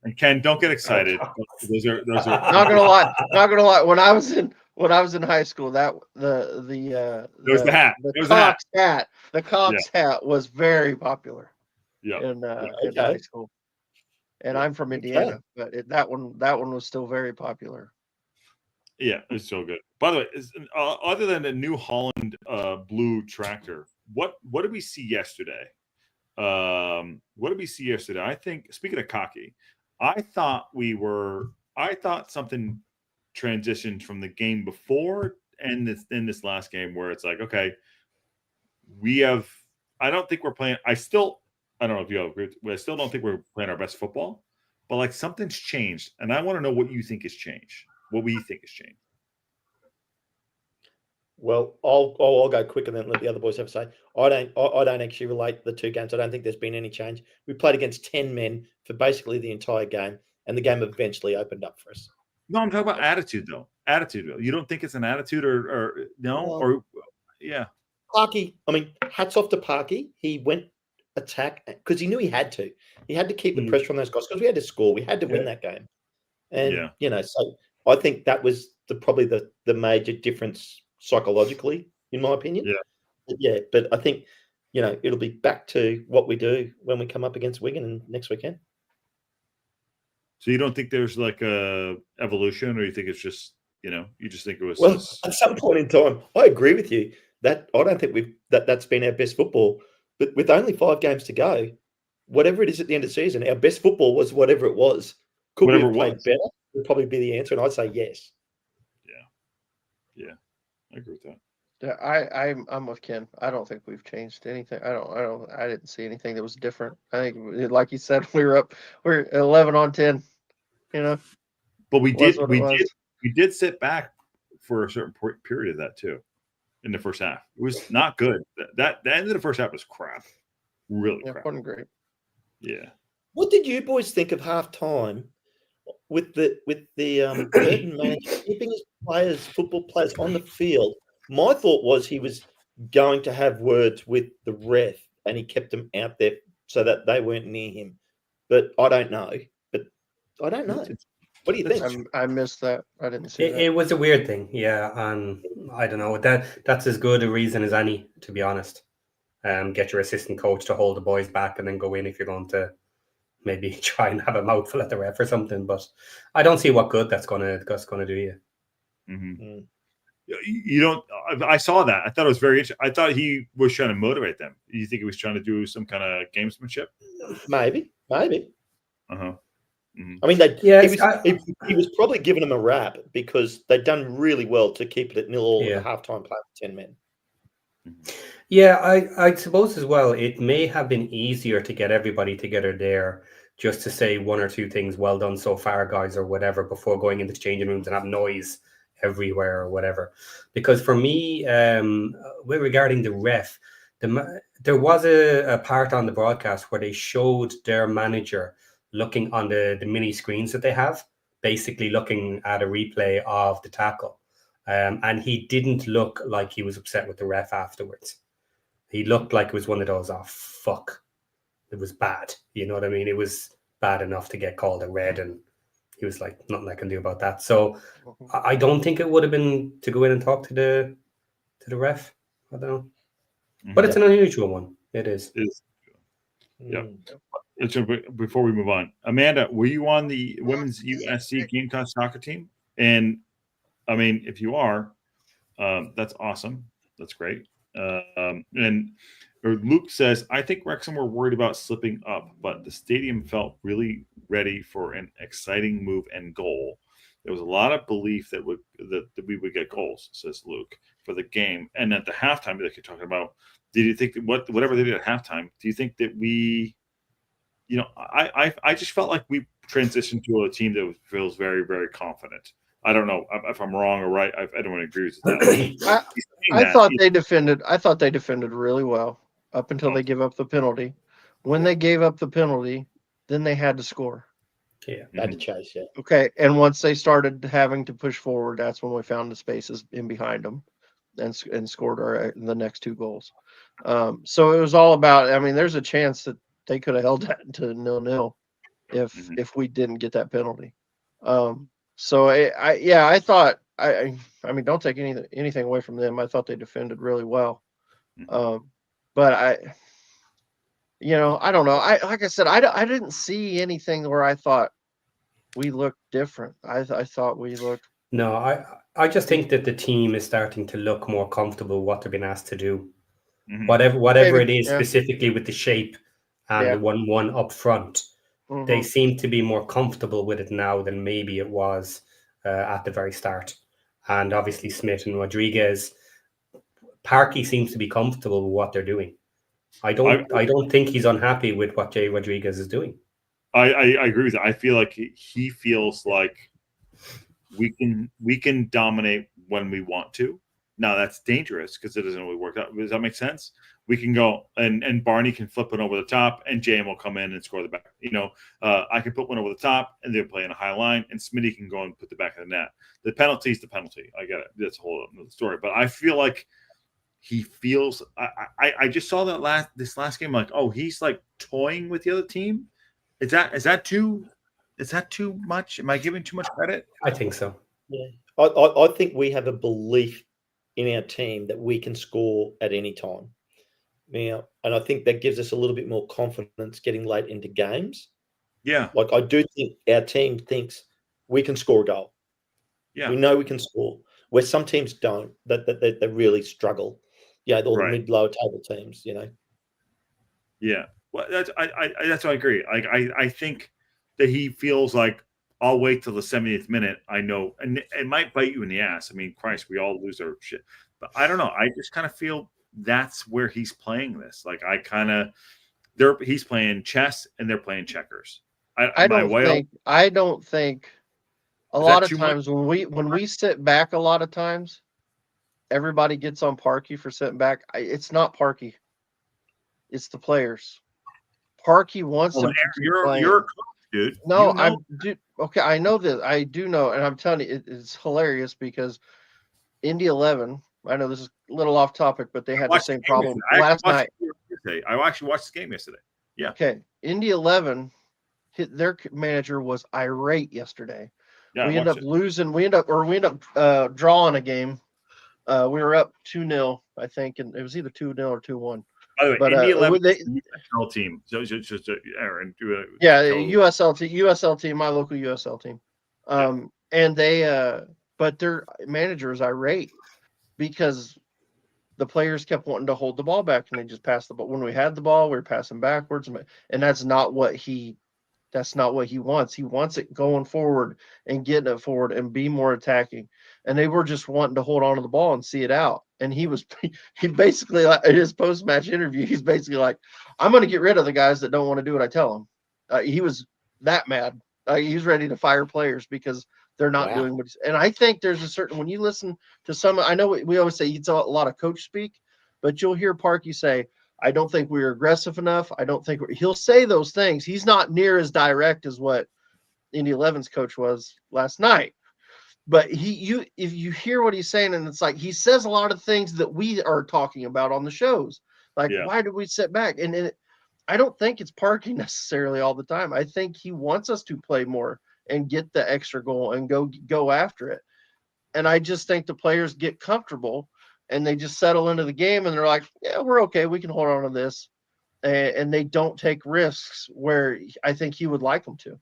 And Ken, don't get excited. Those are not gonna lie. When I was in high school, that the hat. The Cox hat was very popular. Yeah. In high school. And I'm from Indiana, but that one was still very popular. Yeah, it's so good. By the way, other than the New Holland blue tractor, what did we see yesterday? I think, speaking of cocky, I thought something transitioned from the game before and in this last game where it's like, okay, I don't think we're playing. I don't know if you all agree. I still don't think we're playing our best football, but like something's changed, and I want to know what you think has changed. What we think has changed. Well, I'll go quicker than let the other boys have a say. I don't actually relate the two games. I don't think there's been any change. We played against 10 men for basically the entire game, and the game eventually opened up for us. No, I'm talking about attitude though. You don't think it's an attitude or no? Or yeah. Parky, I mean, hats off to Parky. He went attack because he knew he had to. He had to keep the pressure on those guys because we had to score. We had to win that game. And so I think that was probably the major difference psychologically, in my opinion. Yeah. But I think, it'll be back to what we do when we come up against Wigan next weekend. So you don't think there's like a evolution, or you think it's just, you just think it was? Well, at some point in time, I agree with you that I don't think that's been our best football. But with only 5 games to go, whatever it is at the end of the season, our best football was whatever it was. Could we have played better? Would probably be the answer, and I'd say yes. Yeah, I agree with that. Yeah, I'm with Ken. I don't think we've changed anything. I didn't see anything that was different. I think, like you said, we're 11 on 10. But we did sit back for a certain period of that too, in the first half. It was not good. The end of the first half was crap, really crap. Wasn't great. Yeah. What did you boys think of halftime with the Burton manager keeping his football players on the field? My thought was he was going to have words with the ref, and he kept them out there so that they weren't near him. But I don't know. What do you think? I missed that. I didn't see that. It was a weird thing, yeah. And I don't know. That's as good a reason as any, to be honest. Get your assistant coach to hold the boys back and then go in if you're going to maybe try and have a mouthful at the ref or something. But I don't see what good that's gonna do you. Mm-hmm. You don't. I saw that. I thought it was very interesting. I thought he was trying to motivate them. You think he was trying to do some kind of gamesmanship? Maybe. Uh-huh. Mm-hmm. I mean, he was probably giving them a rap because they'd done really well to keep it at 0-0 at halftime play with 10 men. Yeah, I suppose as well, it may have been easier to get everybody together there just to say one or two things, well done so far, guys, or whatever, before going into the changing rooms and have noise everywhere or whatever. Because for me, regarding the ref, there was a part on the broadcast where they showed their manager looking on the mini screens that they have, basically looking at a replay of the tackle. And he didn't look like he was upset with the ref afterwards. He looked like it was one of those, oh, fuck. It was bad. You know what I mean? It was bad enough to get called a red, and he was like, nothing I can do about that. So I don't think it would have been to go in and talk to the ref. I don't know. But it's an unusual one. It is. Yeah. Before we move on, Amanda, were you on the women's USC Gamecock soccer team? And I mean, if you are, that's awesome. That's great. And Luke says, I think Wrexham were worried about slipping up, but the stadium felt really ready for an exciting move and goal. There was a lot of belief that we would get goals, says Luke, for the game. And at the halftime, like you're talking about, did you think that whatever they did at halftime, do you think that we, I just felt like we transitioned to a team that feels very, very confident. I don't know if I'm wrong or right. I don't agree with that. I thought they defended really well up until they give up the penalty. When they gave up the penalty, then they had to score. Yeah, had to chase. Yeah. Okay, and once they started having to push forward, that's when we found the spaces in behind them, and scored the next 2 goals. So it was all about. I mean, there's a chance that they could have held that to 0-0 if we didn't get that penalty. So I thought I mean, don't take anything away from them. I thought they defended really well. But I don't know. Like I said, I didn't see anything where I thought we looked different. I thought we looked. No, I just think that the team is starting to look more comfortable with what they're being asked to do. Mm-hmm. Whatever it is, specifically with the shape and the 1-1 up front. Mm-hmm. They seem to be more comfortable with it now than maybe it was at the very start. And obviously Smith and Rodriguez, Parky seems to be comfortable with what they're doing. I don't think he's unhappy with what Jay Rodriguez is doing. I agree with that. I feel like he feels like we can dominate when we want to. Now that's dangerous because it doesn't really work out. Does that make sense? We can go and Barney can flip it over the top and JM will come in and score the back. I can put one over the top and they're playing a high line and Smitty can go and put the back of the net. The penalty is the penalty. I get it. That's a whole other story. But I feel like he feels. I just saw that this last game. Like, oh, he's like toying with the other team. Is that too much? Am I giving too much credit? I think so. Yeah, I think we have a belief in our team that we can score at any time. now, and I think that gives us a little bit more confidence getting late into games. Yeah. Like I do think our team thinks we can score a goal. Yeah. We know we can score. Where some teams don't, that they really struggle. Yeah, all the mid-lower table teams, Yeah. Well, that's what I agree. Like I think that he feels like I'll wait till the 70th minute. I know, and it might bite you in the ass. I mean, Christ, we all lose our shit. But I don't know. I just kind of feel that's where he's playing this. Like he's playing chess and they're playing checkers. I don't think a lot of times when we sit back a lot of times, everybody gets on Parky for sitting back. It's not Parky. It's the players. Parky wants them to be playing. You're a coach, dude. No, okay, I know this. I do know, and I'm telling you, it's hilarious because Indy 11, I know this is a little off topic, but they had the same problem last night. I actually watched the game yesterday. Yeah. Okay. Indy 11, their manager was irate yesterday. Yeah, we ended up losing. We ended up drawing a game. We were up 2-0, I think, and it was either 2-0 or 2-1. By the way, Indy 11 USL team. So just Aaron, USL team, my local USL team. And they, but their manager is irate because the players kept wanting to hold the ball back and they just passed the ball. When we had the ball, we were passing backwards, and that's not what he wants. He wants it going forward and getting it forward and be more attacking. And they were just wanting to hold on to the ball and see it out. And he basically, like, in his post-match interview, he's basically like, I'm going to get rid of the guys that don't want to do what I tell them. He was that mad. He's ready to fire players because they're not doing what he's. And I think there's a certain, when you listen to some, I know we always say it's a lot of coach speak, but you'll hear Parky say, I don't think we were aggressive enough. I don't think he'll say those things. He's not near as direct as what Indy 11's coach was last night. But if you hear what he's saying, and it's like he says a lot of things that we are talking about on the shows. Like, why did we sit back? And I don't think it's Parky necessarily all the time. I think he wants us to play more and get the extra goal and go after it. And I just think the players get comfortable and they just settle into the game and they're like, yeah, we're okay. We can hold on to this. And they don't take risks where I think he would like them to.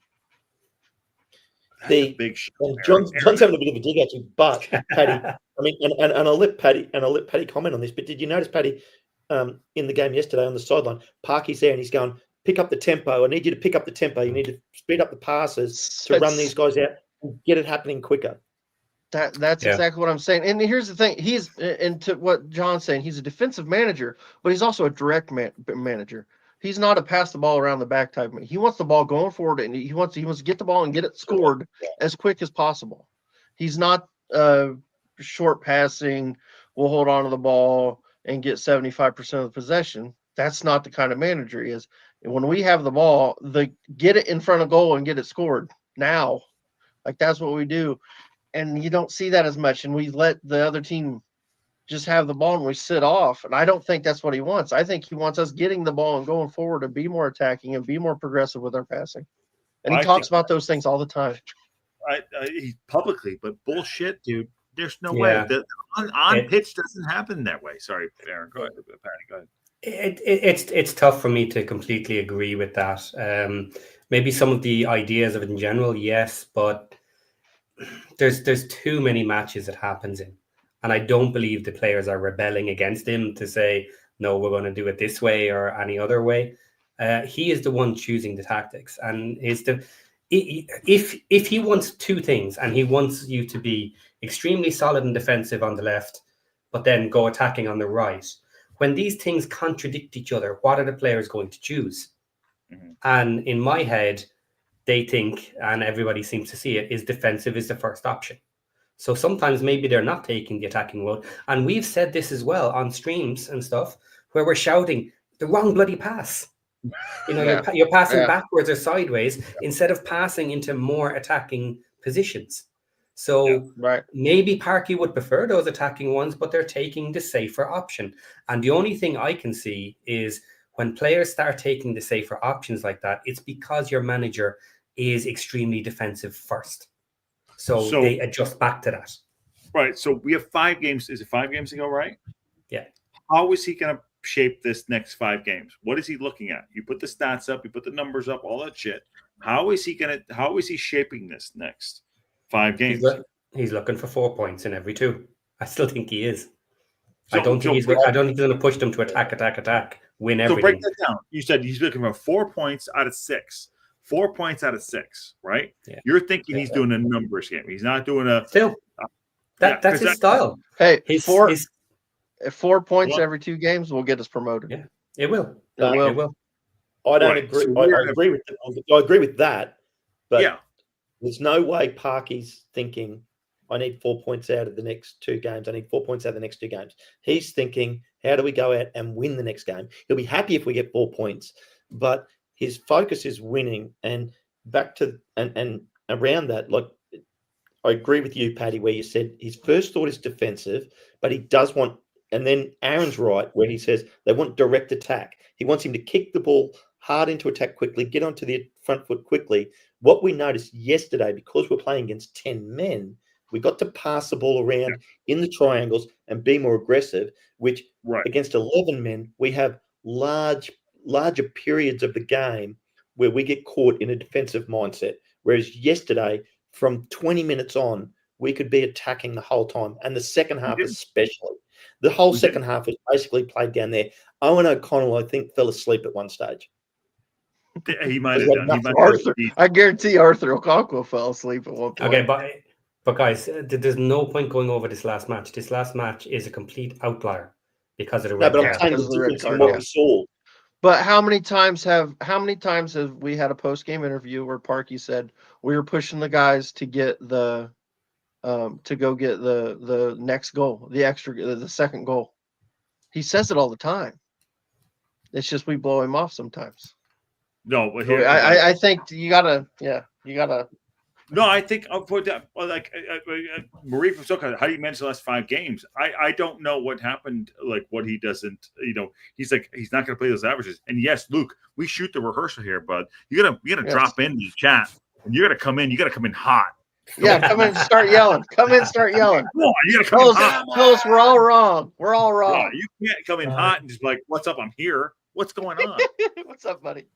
John's having a bit of a dig at you, but Paddy, I mean, and I'll let Paddy comment on this. But did you notice, Paddy, in the game yesterday on the sideline, Parky's there and he's going, pick up the tempo. I need you to pick up the tempo. You need to speed up the passes to run these guys out and get it happening quicker. That's exactly what I'm saying. And here's the thing: and to what John's saying, he's a defensive manager, but he's also a direct manager. He's not a pass the ball around the back type. He wants the ball going forward, and he wants to get the ball and get it scored as quick as possible. He's not short passing. We'll hold on to the ball and get 75% of the possession. That's not the kind of manager he is. And when we have the ball, get it in front of goal and get it scored now. Like, that's what we do. And you don't see that as much. And we let the other team just have the ball and we sit off. And I don't think that's what he wants. I think he wants us getting the ball and going forward and be more attacking and be more progressive with our passing. And he talks about those things all the time. Publicly, but bullshit, dude. There's no way. The on pitch doesn't happen that way. Sorry, Aaron. Go ahead. Patty, go ahead. It's tough for me to completely agree with that. Maybe some of the ideas of it in general, yes, but there's too many matches it happens in. And I don't believe the players are rebelling against him to say, no, we're going to do it this way or any other way. He is the one choosing the tactics. And if he wants two things, and he wants you to be extremely solid and defensive on the left, but then go attacking on the right, when these things contradict each other, what are the players going to choose? Mm-hmm. And in my head, they think, and everybody seems to see it, is defensive is the first option. So sometimes maybe they're not taking the attacking road. And we've said this as well on streams and stuff where we're shouting the wrong bloody pass. You know, you're passing backwards or sideways instead of passing into more attacking positions. So maybe Parky would prefer those attacking ones, but they're taking the safer option. And the only thing I can see is when players start taking the safer options like that, it's because your manager is extremely defensive first. So they adjust back to that. Right. So we have 5 games. Is it 5 games ago, right? Yeah. How is he going to shape this next 5 games? What is he looking at? You put the stats up, you put the numbers up, all that shit. How is he shaping this next 5 games? He's looking for 4 points in every 2. I still think he is. I don't think he's going to push them to attack, win everything. So break that down. You said he's looking for 4 points out of 6. 4 points out of 6, right? Yeah. You're thinking he's doing a numbers game. He's not doing a still. That's his style. Hey, 4 points every 2 games will get us promoted. Yeah, it will. It will. I don't agree. So I agree with that. But there's no way Parky's thinking, I need 4 points out of the next 2 games. I need 4 points out of the next 2 games. He's thinking, how do we go out and win the next game? He'll be happy if we get 4 points, but his focus is winning. And back to and around that, like I agree with you, Paddy, where you said his first thought is defensive, but he does want. And then Aaron's right where he says they want direct attack. He wants him to kick the ball hard into attack quickly, get onto the front foot quickly. What we noticed yesterday, because we're playing against 10 men, we got to pass the ball around in the triangles and be more aggressive, which against 11 men, we have larger periods of the game where we get caught in a defensive mindset. Whereas yesterday, from 20 minutes on, we could be attacking the whole time. And the second half especially. The whole second half was basically played down there. Owen O'Connell, I think, fell asleep at one stage. He might have done. Arthur, I guarantee Arthur Okonkwo fell asleep at one point. Okay, but guys, there's no point going over this last match. This last match is a complete outlier because of the red card. I'm saying the red card, what we saw. But how many times have we had a post-game interview where Parky said we were pushing the guys to get the next goal, the second goal? He says it all the time. It's just we blow him off sometimes. No, but here I think you gotta. No, I think for that, like Marie from Soka, how do you manage the last 5 games? I don't know what happened. Like what he doesn't, he's like he's not going to play those averages. And yes, Luke, we shoot the rehearsal here, bud. You gotta drop in the chat, and you gotta come in. You gotta come in hot. Come in and start yelling. Come in, start yelling. Come on, you gotta come in hot. Tell us we're all wrong. We're all wrong. Yeah, you can't come in hot and just be like, "What's up? I'm here. What's going on? What's up, buddy?"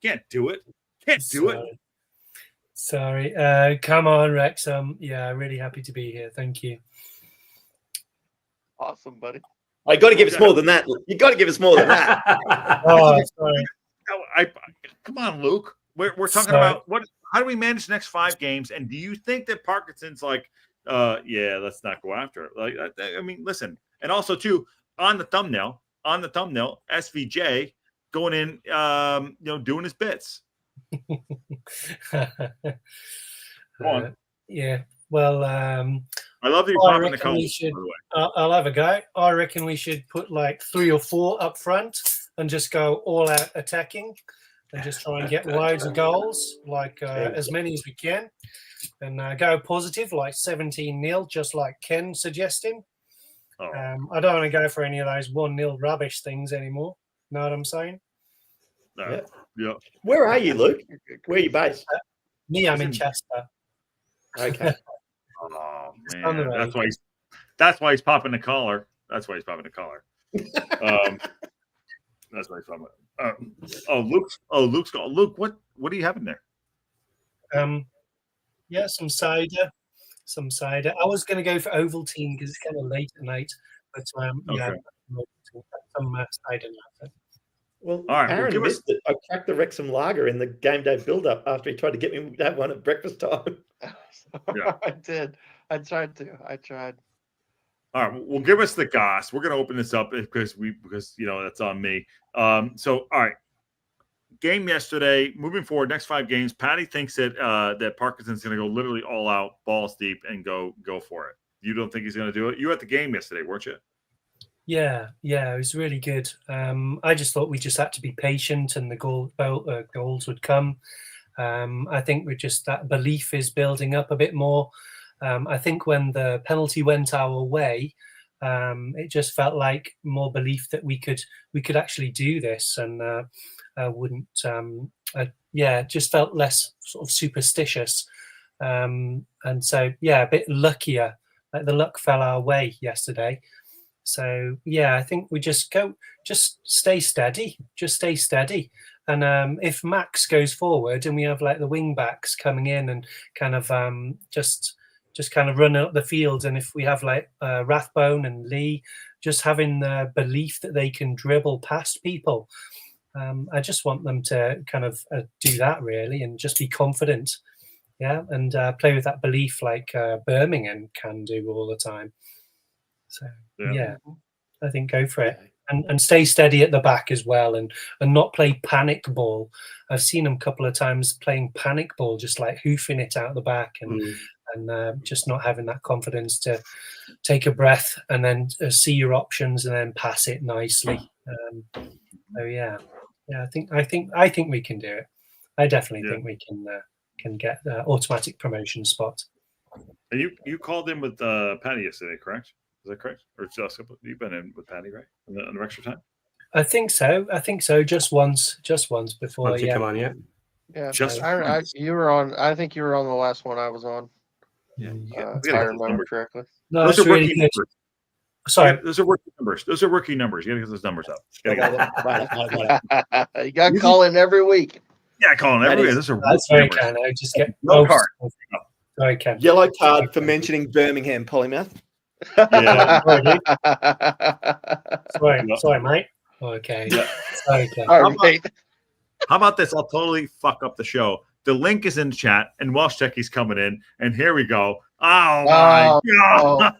Can't do it. Can't do it. Sorry. Come on, Wrexham. Yeah, really happy to be here. Thank you. Awesome, buddy. I got to give us more than that. You got to give us more than that. Oh, sorry. Come on, Luke. We're talking about how do we manage the next 5 games? And do you think that Parkinson's like, let's not go after it? Like, I mean, listen. And also, too, on the thumbnail, SVJ going in, doing his bits. Go on. Yeah. Well, I love that you're popping the comments. I'll have a go. I reckon we should put like 3 or 4 up front and just go all out attacking and just try and get loads of goals, like as many as we can, and go positive, like 17-0, just like Ken suggesting. I don't want to go for any of those 1-0 rubbish things anymore. Know what I'm saying? Yeah. Where are you, Luke? Where are you based? Me, I'm in Chester. Okay. Oh man, that's why he's popping the collar. That's why he's popping the collar. That's why he's popping. Luke's got Luke. What do you have in there? Yeah, some cider. I was going to go for Ovaltine because it's kind of late at night, but some cider now. Well, all right, Aaron missed it. I cracked the Wrexham lager in the game day build-up after he tried to get me to have one at breakfast time. I did. I tried. All right, well, give us the goss. We're going to open this up because that's on me. So, all right, game yesterday. Moving forward, next 5 games. Patty thinks that Parkinson's going to go literally all out, balls deep, and go for it. You don't think he's going to do it? You were at the game yesterday, weren't you? Yeah, it was really good. I just thought we just had to be patient, and the goals would come. I think that belief is building up a bit more. I think when the penalty went our way, it just felt like more belief that we could actually do this, and just felt less sort of superstitious. And so, a bit luckier. Like the luck fell our way yesterday. So yeah, I think we just stay steady, and if Max goes forward and we have like the wing backs coming in and kind of just kind of running up the field, and if we have like Rathbone and Lee just having the belief that they can dribble past people, I just want them to kind of do that really and just be confident, and play with that belief like Birmingham can do all the time. So yeah, I think go for it. And stay steady at the back as well, and not play panic ball. I've seen them a couple of times playing panic ball, just like hoofing it out the back and just not having that confidence to take a breath and then see your options and then pass it nicely. So yeah, I think we can do it. I definitely think we can get the automatic promotion spot. And you called in with Patty yesterday, correct? Is that correct? Or just you've been in with Patty, right? On the extra time? I think so. Just once before. Once you come on, yeah. Just you were on. I think you were on the last one I was on. Yeah. If I remember correctly. No, those are really good. Sorry, those are working numbers. Those are working numbers. You got to get those numbers up. You got to call in every week. Yeah, call in every week. Those are that's very kind. I just get yellow card. Sorry, Ken. Yellow card for mentioning Birmingham, Polymath. Yeah. Sorry, mate. Okay. Yeah. Sorry, Ken. All right, mate. How about this? I'll totally fuck up the show. The link is in chat, and Welsh Techie's coming in, and here we go. Oh my god!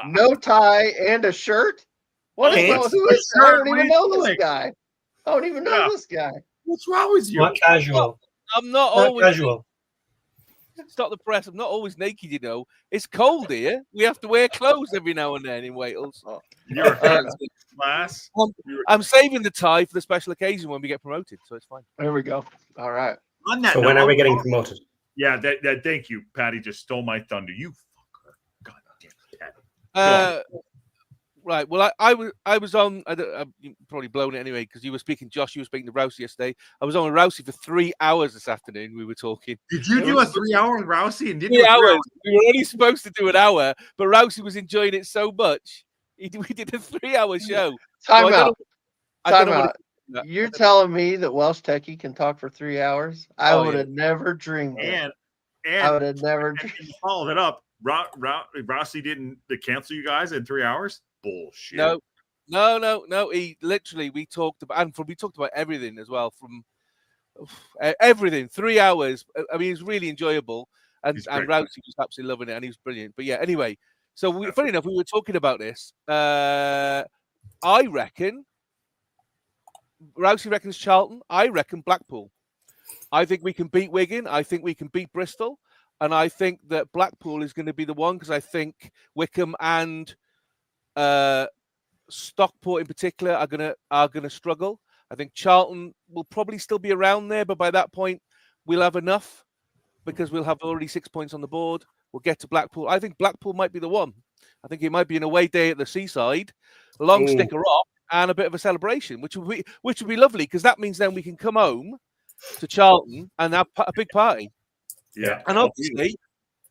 No tie and a shirt. What is who is? I don't even know this guy. I don't even know this guy. What's wrong with you? Not casual. I'm not Not always casual. Stop the press. I'm not always naked, you know. It's cold here. We have to wear clothes every now and then in Wales. You're a first class. I'm saving the tie for the special occasion when we get promoted, so it's fine. There we go. All right. On that So note, when are we getting promoted? Yeah, that thank you. Patty just stole my thunder. You fucker. God damn it, Patty. Right. Well, I was on. You probably blown it anyway because you were speaking. Josh, you were speaking to Rousey yesterday. I was on with Rousey for 3 hours this afternoon. We were talking. Did you do a 3 hour with Rousey? And 3 hours. We were only supposed to do an hour, but Rousey was enjoying it so much. We did a 3 hour show. Time out. You're telling me that Welsh Techie can talk for 3 hours? I would have never dreamed it. And I would have never dreamed it. Followed it up. Rousey didn't cancel you guys in 3 hours? Bullshit. No. He literally, we talked about everything as well, from everything. 3 hours. I mean, it was really enjoyable, and Rousey was absolutely loving it, and he was brilliant. But yeah, anyway, so funny enough, we were talking about this. I reckon Rousey reckons Charlton. I reckon Blackpool. I think we can beat Wigan. I think we can beat Bristol, and I think that Blackpool is going to be the one because I think Wickham and Stockport in particular are gonna struggle. I think Charlton will probably still be around there, but by that point we'll have enough because we'll have already 6 points on the board. We'll get to Blackpool. I think Blackpool might be the one. I think it might be an away day at the seaside, a long sticker off, and a bit of a celebration, which would be lovely because that means then we can come home to Charlton and have a big party. Yeah, and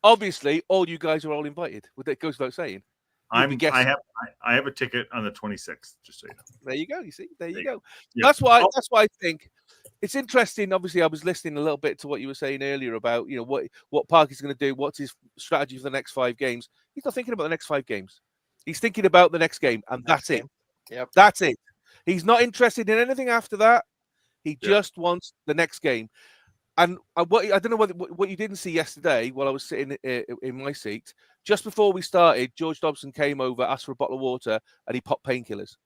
obviously, all you guys are all invited. That goes without saying. I have a ticket on the 26th. Just so you know. There you go. You see, there you go. Yeah. That's why I think it's interesting. Obviously, I was listening a little bit to what you were saying earlier about what Parky's going to do. What's his strategy for the next 5 games? He's not thinking about the next 5 games. He's thinking about the next game, and that's it. Yep. That's it. He's not interested in anything after that. He just wants the next game. And I don't know what you didn't see yesterday while I was sitting in my seat. Just before we started, George Dobson came over, asked for a bottle of water, and he popped painkillers.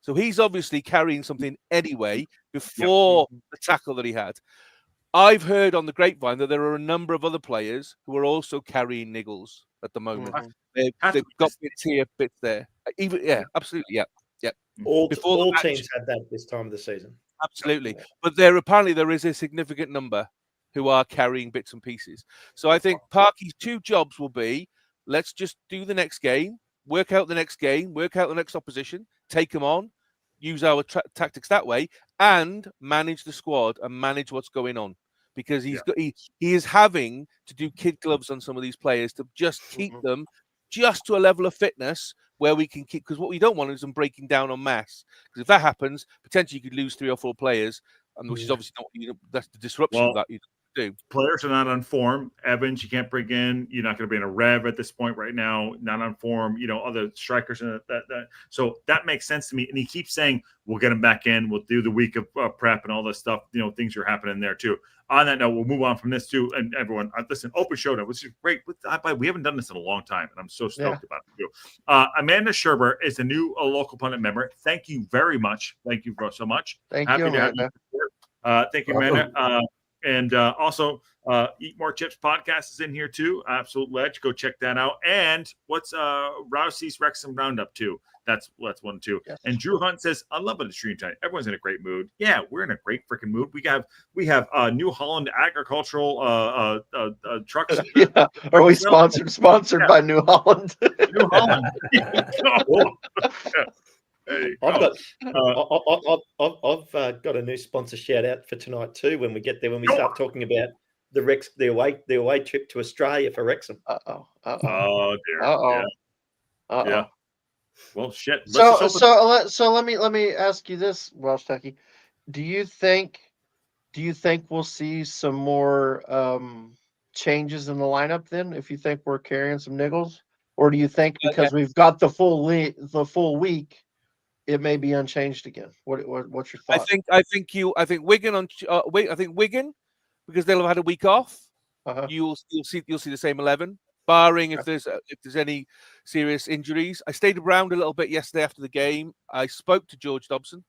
So he's obviously carrying something anyway before the tackle that he had. I've heard on the grapevine that there are a number of other players who are also carrying niggles at the moment. They've got bits here, bits there. Absolutely, yeah. All teams had that at this time of the season. Absolutely. But there is a significant number who are carrying bits and pieces. So I think Parky's 2 jobs will be, let's just do the next game, work out the next game, work out the next opposition, take them on, use our tactics that way, and manage the squad and manage what's going on. Because he is having to do kid gloves on some of these players to just keep them just to a level of fitness where we can keep, because what we don't want is them breaking down en masse. Because if that happens, potentially you could lose 3 or 4 players, and which is obviously not, that's the disruption that you do. Players are not on form. Evans, you can't bring in. You're not going to be in a rev at this point right now. Not on form. Other strikers. So that makes sense to me. And he keeps saying, we'll get him back in. We'll do the week of prep and all this stuff. Things are happening there too. On that note, we'll move on from this too. And everyone, listen, open showdown, which is great. We haven't done this in a long time, and I'm so stoked about it too. Amanda Sherber is a new local pundit member. Thank you very much. Thank you so much. Thank you, Amanda. Thank you, Amanda. And also, Eat More Chips podcast is in here too. Absolute ledge. Go check that out. And what's Rousey's Wrexham Roundup too? That's one too. Yes. And Drew Hunt says, I love the stream tonight. Everyone's in a great mood. Yeah, we're in a great freaking mood. We have New Holland agricultural trucks. Yeah. Are we sponsored by New Holland? New Holland. I've got a new sponsor shout out for tonight too. When we get there, when we start talking about the away trip to Australia for Wrexham. Oh dear. Yeah. Well, shit. So let me ask you this, Welsh Techie. Do you think we'll see some more changes in the lineup then? If you think we're carrying some niggles, or do you think because we've got the full week, it may be unchanged again? What's your thought? I think Wigan because they'll have had a week off. You'll see the same 11, barring if there's any serious injuries. I stayed around a little bit yesterday after the game. I spoke to George Dobson,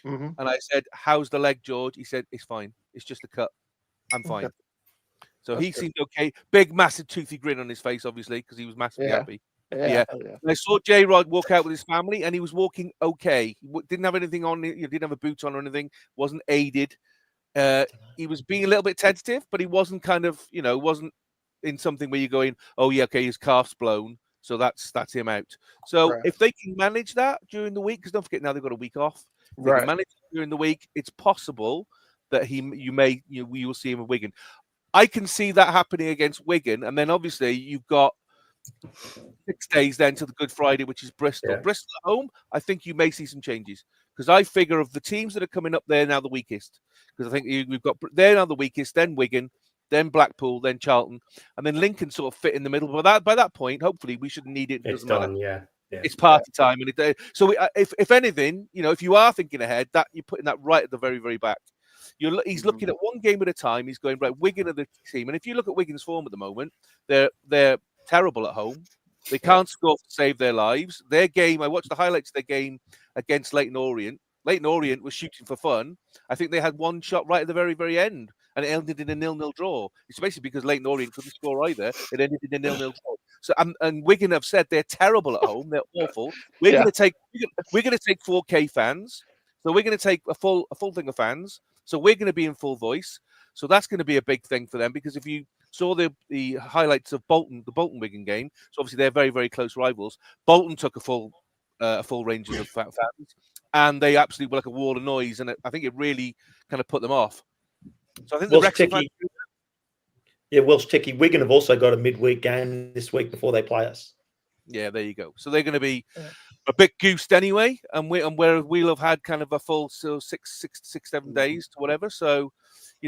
and I said, "How's the leg, George?" He said, "It's fine. It's just a cut. I'm fine." So he seemed okay. Big, massive, toothy grin on his face, obviously, because he was massively happy. Yeah. And I saw J Rod walk out with his family, and he was walking okay. He didn't have anything on. Didn't have a boot on or anything. Wasn't aided. He was being a little bit tentative, but he wasn't wasn't in something where you're going, oh yeah, okay, his calf's blown, so that's him out. So if they can manage that during the week, because don't forget now they've got a week off. If they can manage it during the week, it's possible that you will see him at Wigan. I can see that happening against Wigan, and then obviously you've got 6 days then to the Good Friday, which is Bristol. Yeah. Bristol at home, I think you may see some changes, because I figure of the teams that are coming up there now the weakest, because I think we've got they're now the weakest, then Wigan, then Blackpool, then Charlton, and then Lincoln sort of fit in the middle. But by that point, hopefully we shouldn't need it. It's done, yeah. It's party time, and so if anything, if you are thinking ahead, that you're putting that right at the very, very back. He's looking at one game at a time. He's going, right, Wigan are the team, and if you look at Wigan's form at the moment, they're terrible at home. They can't score to save their lives. Their game, I watched the highlights of their game against Leyton Orient. Leyton Orient was shooting for fun. I think they had one shot right at the very, very end, and it ended in a 0-0 draw. It's basically because Leyton Orient couldn't score either. It ended in a 0-0 draw. So, and Wigan have said they're terrible at home. They're awful. We're going to take 4K fans. So we're going to take a full thing of fans. So we're going to be in full voice. So that's going to be a big thing for them, because if you saw the highlights of the Bolton Wigan game, so obviously they're very, very close rivals. Bolton took a full range of fans, and they absolutely were like a wall of noise, and I think it really kind of put them off. So I think Welsh Techie, Wigan have also got a midweek game this week before they play us. Yeah, there you go. So they're going to be a bit goosed anyway, and we'll have had kind of a full 6-7 days to whatever. So,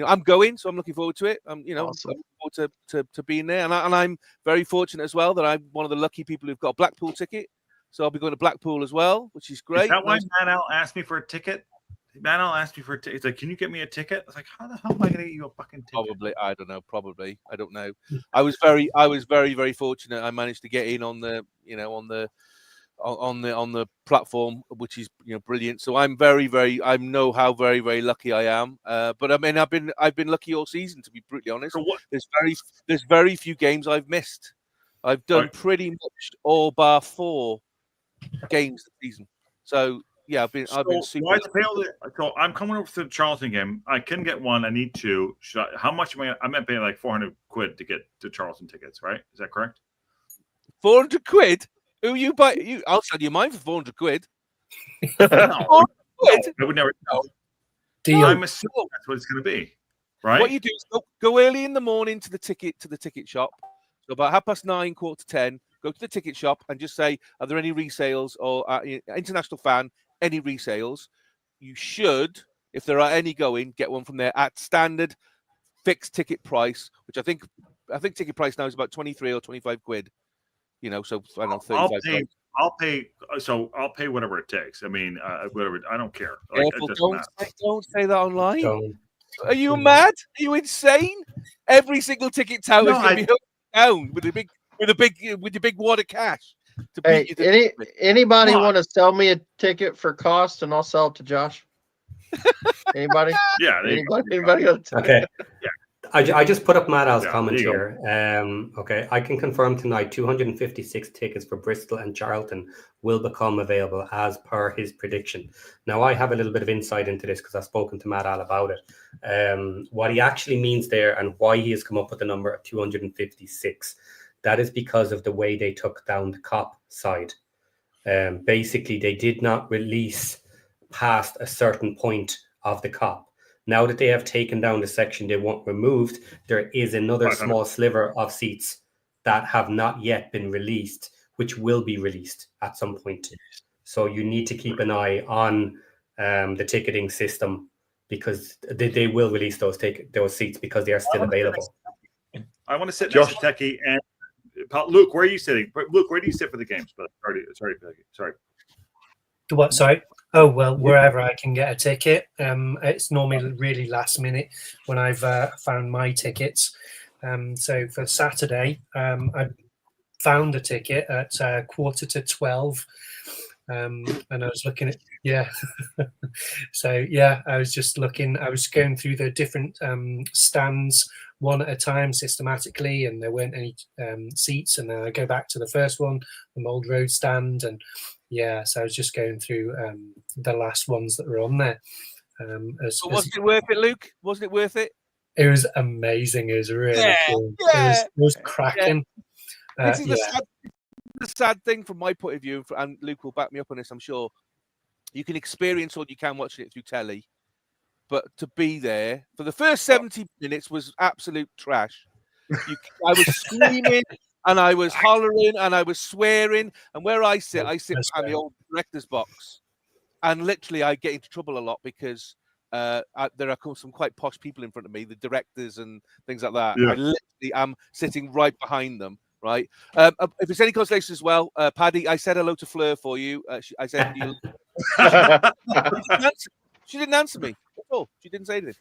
I'm going, so I'm looking forward to it. Awesome. I'm looking forward to being there, and I'm very fortunate as well that I'm one of the lucky people who've got a Blackpool ticket. So I'll be going to Blackpool as well, which is great. Is that why Manel asked me for a ticket? Manel asked me for a ticket. He's like, "Can you get me a ticket?" I was like, "How the hell am I going to get you a fucking ticket?" Probably, I don't know. Probably, I don't know. I was very, very fortunate. I managed to get in on the, on the platform, which is brilliant. So I'm I know how very, very lucky I am. But I mean, I've been lucky all season, to be brutally honest. So there's very few games I've missed. I've done pretty much all bar 4 games this season. So. Yeah, I've been super. So I'm coming over to the Charlton game. I can get one. I need 2. How much am I? I'm paying like £400 to get to Charlton tickets, right? Is that correct? £400? Who you buy? I'll sell you mine for £400. No, I would never know. I'm assuming that's what it's going to be, right? What you do is go early in the morning to the ticket shop. So about 9:30, 9:45, go to the ticket shop and just say, are there any resales or international fan, any resales? You should, if there are any going, get one from there at standard fixed ticket price, which I think ticket price now is about 23 or 25 quid. You know, so I don't know, 35. I'll pay whatever it takes. I mean, whatever. I don't care. Like, don't say that online. Are you mad? Are you insane? Every single ticket tower is going to be down with your big wad of cash. Hey, anybody want to sell me a ticket for cost, and I'll sell it to Josh? Anybody? Yeah. Anybody? Okay. Yeah. I just put up Matt Al's comment here. Okay, I can confirm tonight 256 tickets for Bristol and Charlton will become available as per his prediction. Now, I have a little bit of insight into this because I've spoken to Matt Al about it. What he actually means there and why he has come up with the number of 256, that is because of the way they took down the COP side. Basically, they did not release past a certain point of the COP. Now that they have taken down the section they want removed, there is another small sliver of seats that have not yet been released, which will be released at some point. So you need to keep an eye on the ticketing system because they will release those seats because they are still available. I want to sit next to Techie and Luke. Where are you sitting? Luke, where do you sit for the games? Sorry. What? Sorry. Oh, well, wherever I can get a ticket. It's normally really last minute when I've found my tickets. So for Saturday, I found a ticket at 11:45. And I was looking at, I was just looking, I was going through the different stands one at a time systematically, and there weren't any seats. And then I go back to the first one, the Mold Road stand, and so I was just going through the last ones that were on there. Wasn't it worth it, Luke? Wasn't it worth it? It was amazing. It was really cool. It was cracking. This is the sad thing from my point of view, and Luke will back me up on this, I'm sure. You can experience all you can watching it through telly, but to be there for the first 70 minutes was absolute trash. I was screaming and I was hollering and I was swearing. And where I sit behind the old director's box, and literally I get into trouble a lot because there are some quite posh people in front of me, the directors and things like that. I literally am sitting right behind them. Right. If it's any consolation as well, Paddy, I said hello to Fleur for you. I said she didn't answer me at all. She didn't say anything.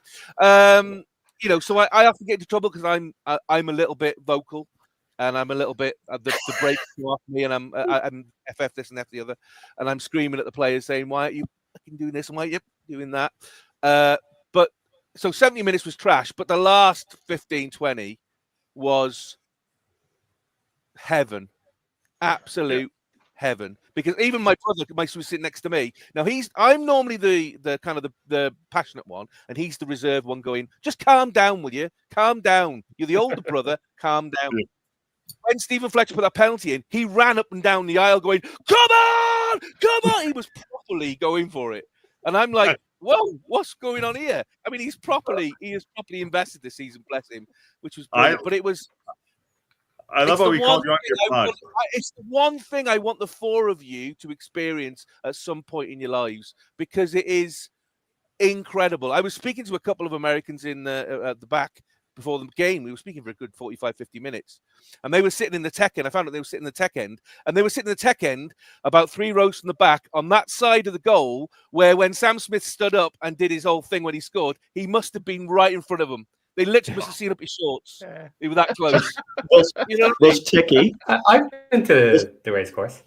So I have to get into trouble because I'm a little bit vocal, and I'm a little bit the brakes go off me, and I'm FF this and F the other, and I'm screaming at the players saying, "Why are you fucking doing this? And why are you doing that?" But so 70 minutes was trash, but the last 15-20 was heaven, absolute heaven. Because even my brother, was sitting next to me. Now I'm normally the kind of the passionate one, and he's the reserved one, going, "Just calm down, will you? Calm down. You're the older brother. Calm down." When Steven Fletcher put that penalty in, he ran up and down the aisle, going, "Come on, come on!" He was properly going for it, and I'm like, "Whoa, what's going on here?" I mean, he is properly invested this season, bless him, which was brilliant. But it was. I love how we called you out your pod. It's the one thing I want the four of you to experience at some point in your lives, because it is incredible. I was speaking to a couple of Americans at the back before the game. We were speaking for a good 45, 50 minutes. And they were sitting in the tech end. I found out they were sitting in the tech end. And they were sitting in the tech end about 3 rows from the back on that side of the goal where when Sam Smith stood up and did his whole thing when he scored, he must have been right in front of them. They literally must have seen up his shorts. They were that close. Was Techie? I've been to the race course.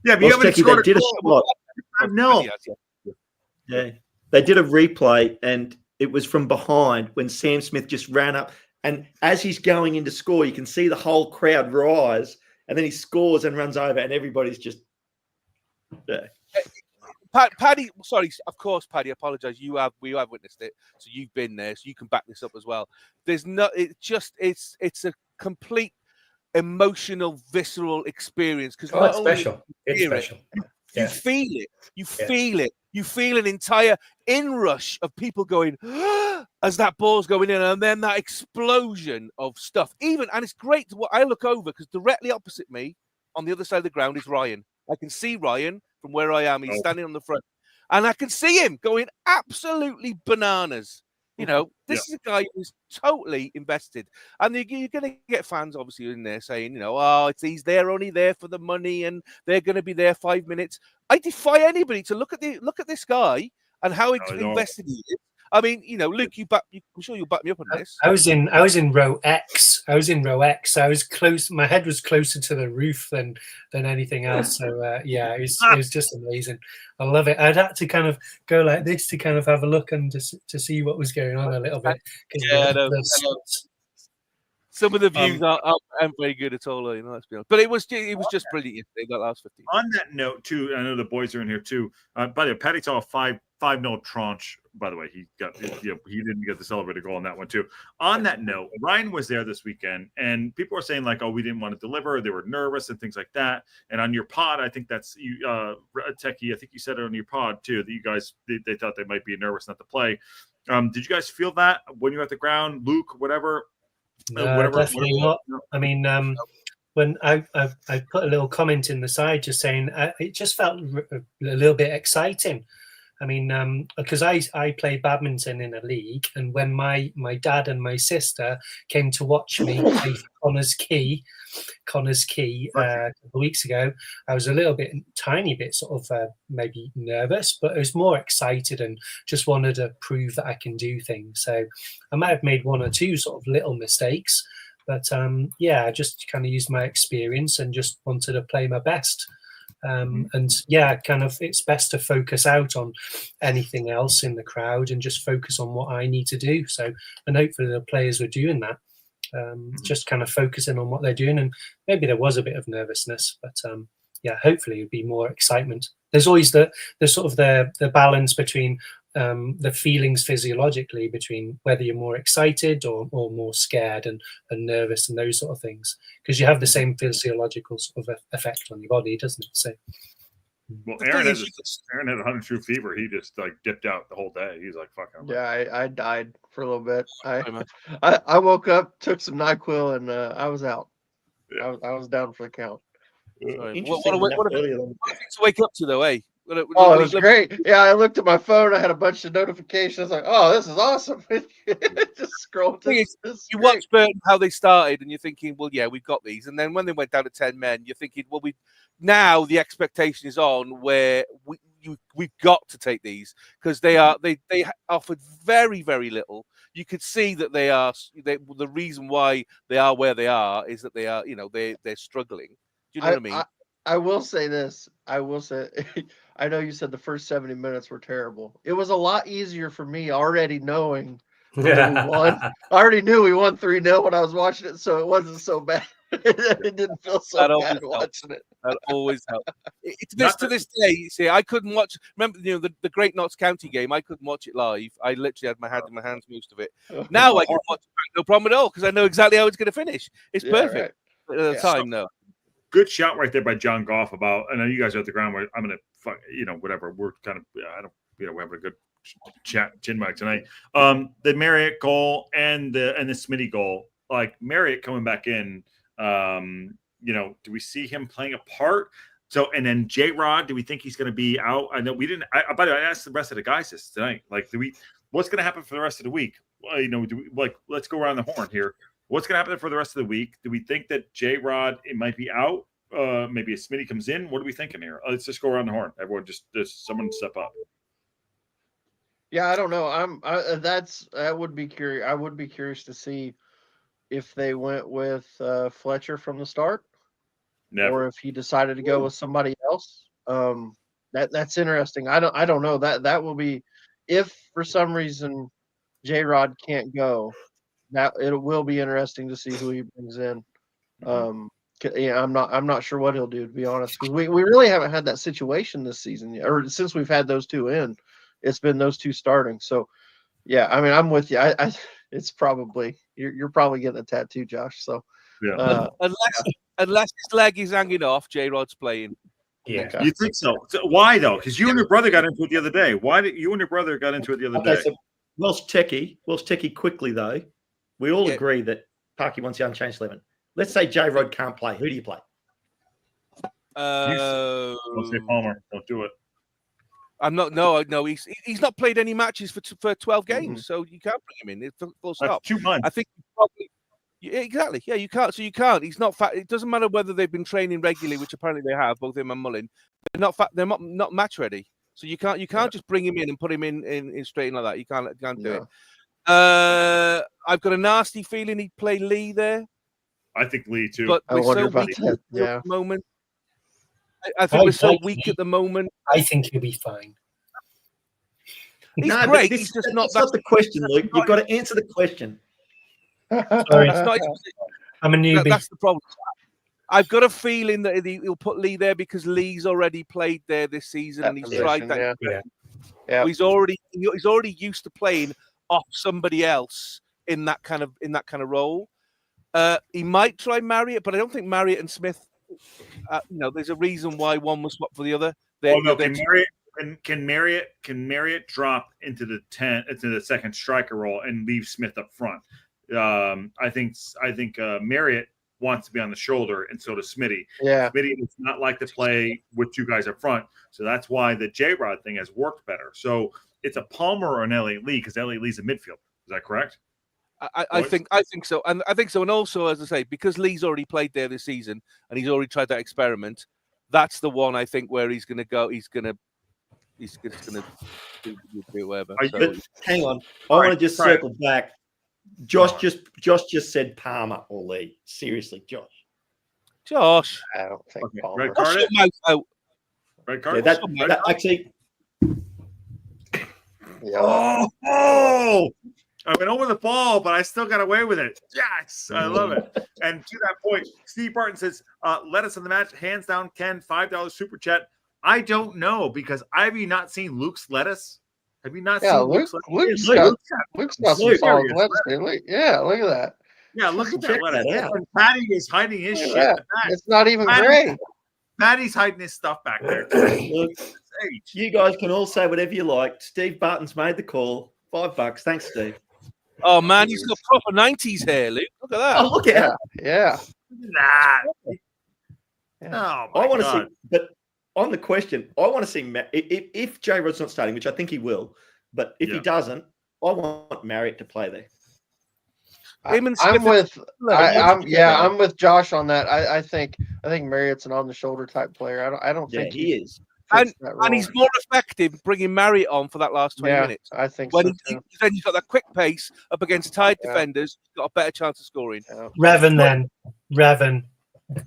Yeah, but you haven't scored. They did a spot. No. Yeah, they did a replay, and it was from behind when Sam Smith just ran up. And as he's going in to score, you can see the whole crowd rise, and then he scores and runs over, and everybody's just Paddy, sorry, of course, Paddy, I apologize. We have witnessed it, so you've been there, so you can back this up as well. It's a complete emotional, visceral experience because it's special. It's special. You feel it. You feel it. You feel an entire inrush of people going as that ball's going in, and then that explosion of stuff. And it's great. I look over because directly opposite me on the other side of the ground is Ryan. I can see Ryan from where I am. He's standing on the front, and I can see him going absolutely bananas. You know, this is a guy who's totally invested, and you're going to get fans obviously in there saying, you know, oh, he's there only there for the money, and they're going to be there 5 minutes. I defy anybody to look at this guy and how invested he is. I mean, you know, Luke, I'm sure you'll back me up on this. I was in row X. I was close. My head was closer to the roof than anything else. So it was just amazing. I love it. I'd had to kind of go like this to kind of have a look and to see what was going on a little bit. Yeah, some of the views aren't very good at all, you know. Let's be honest. But it was just brilliant yesterday, that last 15. On that note, too, I know the boys are in here too. By the way, Patty saw a 5-0 tranche. By the way, he didn't get the celebrated goal on that one too. On that note, Ryan was there this weekend, and people were saying like, "Oh, we didn't want to deliver. They were nervous and things like that." And on your pod, I think that's you, Techie. I think you said it on your pod too that you guys they thought they might be nervous not to play. Did you guys feel that when you were at the ground, Luke, whatever? Definitely not. I mean, when I put a little comment in the side just saying it just felt a little bit exciting. I mean, because I play badminton in a league, and when my dad and my sister came to watch me play for Connors Key a couple of weeks ago, I was tiny bit sort of maybe nervous, but I was more excited and just wanted to prove that I can do things. So I might have made one or two sort of little mistakes, but I just kind of used my experience and just wanted to play my best. It's best to focus out on anything else in the crowd and just focus on what I need to do. So, and hopefully the players were doing that, just kind of focusing on what they're doing. And maybe there was a bit of nervousness, but hopefully it'd be more excitement. There's always the sort of the balance between the feelings physiologically between whether you're more excited or more scared and nervous and those sort of things, because you have the same physiological sort of effect on your body, doesn't it? So, well, Aaron had 102 fever. He just like dipped out the whole day. He's like, "Fuck." I died for a little bit. I woke up, took some NyQuil, and I was out. Yeah. I was down for the count. What a thing to wake up to, though, eh? It was great. Yeah, I looked at my phone. I had a bunch of notifications. I was like, "Oh, this is awesome!" Just scroll. You watch Burton how they started, and you're thinking, "Well, yeah, we've got these." And then when they went down to 10 men, you're thinking, "Well, now the expectation is on where we've got to take these because they offered very, very little. You could see that the reason why they are where they are is that they are, you know, they're struggling. Do you know what I mean?" I will say this. I know you said the first 70 minutes were terrible. It was a lot easier for me already knowing we won. I already knew we won 3-0 when I was watching it, so it wasn't so bad. It didn't feel so bad watching it. That always helped. To this day, see, I couldn't watch. Remember, you know, the Great Notts County game. I couldn't watch it live. I literally had my hand in my hands most of it. Now I can watch it, no problem at all, because I know exactly how it's going to finish. It's perfect. Right. At the time, no. Good shout right there by John Goff about. I know you guys are at the ground where I'm going to, you know, whatever. We're kind of, I don't, you know, we're having a good chin mic tonight. The Marriott goal and the Smitty goal, like Marriott coming back in. You know, do we see him playing a part? So, and then J-Rod, do we think he's going to be out? I know we didn't. By the way, I asked the rest of the guys this tonight. Like, what's going to happen for the rest of the week? Well, you know, let's go around the horn here. What's going to happen for the rest of the week? Do we think that J-Rod it might be out? Maybe a Smitty comes in. What are we thinking here? Let's just go around the horn. Everyone, just someone step up. Yeah, I don't know. I would be curious. I would be curious to see if they went with Fletcher from the start, or if he decided to go with somebody else. That's interesting. I don't know. That will be, if for some reason J-Rod can't go, that it will be interesting to see who he brings in. Yeah, I'm not sure what he'll do, to be honest, because we really haven't had that situation this season yet, or since we've had those two in. It's been those two starting. So yeah, I mean, I'm with you. It's probably you're probably getting a tattoo, Josh. So yeah, unless his leg is hanging off, J-Rod's playing. Yeah, okay. You think so? Why though? Because you and your brother got into it the other day. Why did you and your brother got into it the other day? So whilst Techie quickly though, we all agree that Parky wants the unchanged 11. Let's say J-Rod can't play. Who do you play? Don't say Palmer. Don't do it. I'm not. No. He's not played any matches for 12 games, so you can't bring him in. Full stop. That's 2 months. I think probably. Yeah, exactly. Yeah, you can't. So you can't. He's not fat. It doesn't matter whether they've been training regularly, which apparently they have, both him and Mullin. They're not fat. They're not match ready. So you can't just bring him in and put him in straight like that. You can't do it. I've got a nasty feeling he'd play Lee there. I think Lee too. But we're so weak at the moment. I think we're so weak at the moment. I think he'll be fine. He's great. He's just not. That's not the question, Luke. You've got to answer the question. Sorry, I'm a newbie. That's the problem. I've got a feeling that he'll put Lee there because Lee's already played there this season and he's tried that. Yeah. He's already used to playing off somebody else in that kind of role. He might try Marriott, but I don't think Marriott and Smith. There's a reason why one was swapped for the other. Can Marriott drop into the second striker role and leave Smith up front? I think Marriott wants to be on the shoulder, and so does Smitty. Yeah, Smitty does not like to play with 2 guys up front, so that's why the J-Rod thing has worked better. So it's a Palmer or an Elliott Lee because Elliott Lee's a midfield. Is that correct? I think so, and I think so, and also as I say, because Lee's already played there this season and he's already tried that experiment. That's the one I think where he's going to go. He's going to do whatever. But hang on, I want to just circle back. Josh just said Palmer or Lee. Seriously, Josh. I don't think Palmer. Red card. Red card. Yeah, that actually. Yeah. Oh! I went over the ball, but I still got away with it. Yes, I love it. And to that point, Steve Barton says, "Let us in the match, hands down." Ken, $5 super chat. I don't know because have you not seen Luke's lettuce? Have you not seen Luke's lettuce? Luke's got some solid lettuce. Yeah, look at that. Yeah, look at that lettuce. And Patty is hiding his shit. Back. It's not even gray. Patty's hiding his stuff back there. Look, you guys can all say whatever you like. Steve Barton's made the call. $5. Thanks, Steve. Oh man, he's got proper 90s hair, Luke. Look at that. Oh, look at Yeah. Nah. Oh, I want to see, but on the question, I want to see if J Rod's not starting, which I think he will, but if he doesn't, I want Marriott to play there. I'm with Josh on that. I think Marriott's an on the shoulder type player. I don't think he is. And he's more effective bringing Marriott on for that last 20 minutes. I think then he's got that quick pace up against tired defenders. He's got a better chance of scoring. Revan.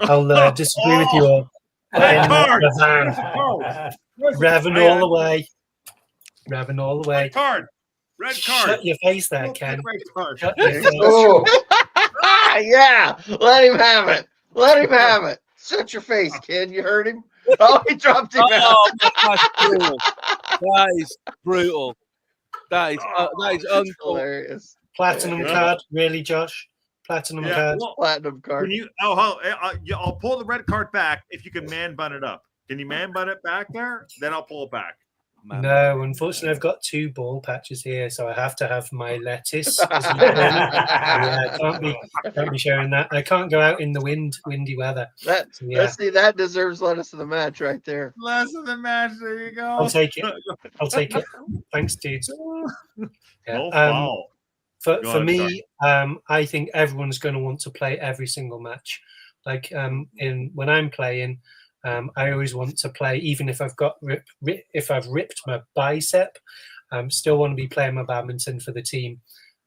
I'll disagree with you all. Revan all the way. Revan all the way. Red card. Shut your face there, Ken. Red card. Shut your face. Yeah, let him have it. Shut your face, kid. You heard him? Oh, he dropped him out. That is brutal. That is hilarious. Platinum card, really, Josh? Platinum card. Well, platinum card. I'll pull the red card back if you can man bun it up. Can you man bun it back there? Then I'll pull it back. No, unfortunately, I've got 2 ball patches here, so I have to have my lettuce. Can't be showing that. I can't go out in the windy weather. That deserves lettuce of the match right there. Lettuce of the match. There you go. I'll take it. Thanks, dudes. For me, I think everyone's going to want to play every single match. Like when I'm playing. I always want to play, even if I've ripped my bicep, still want to be playing my badminton for the team.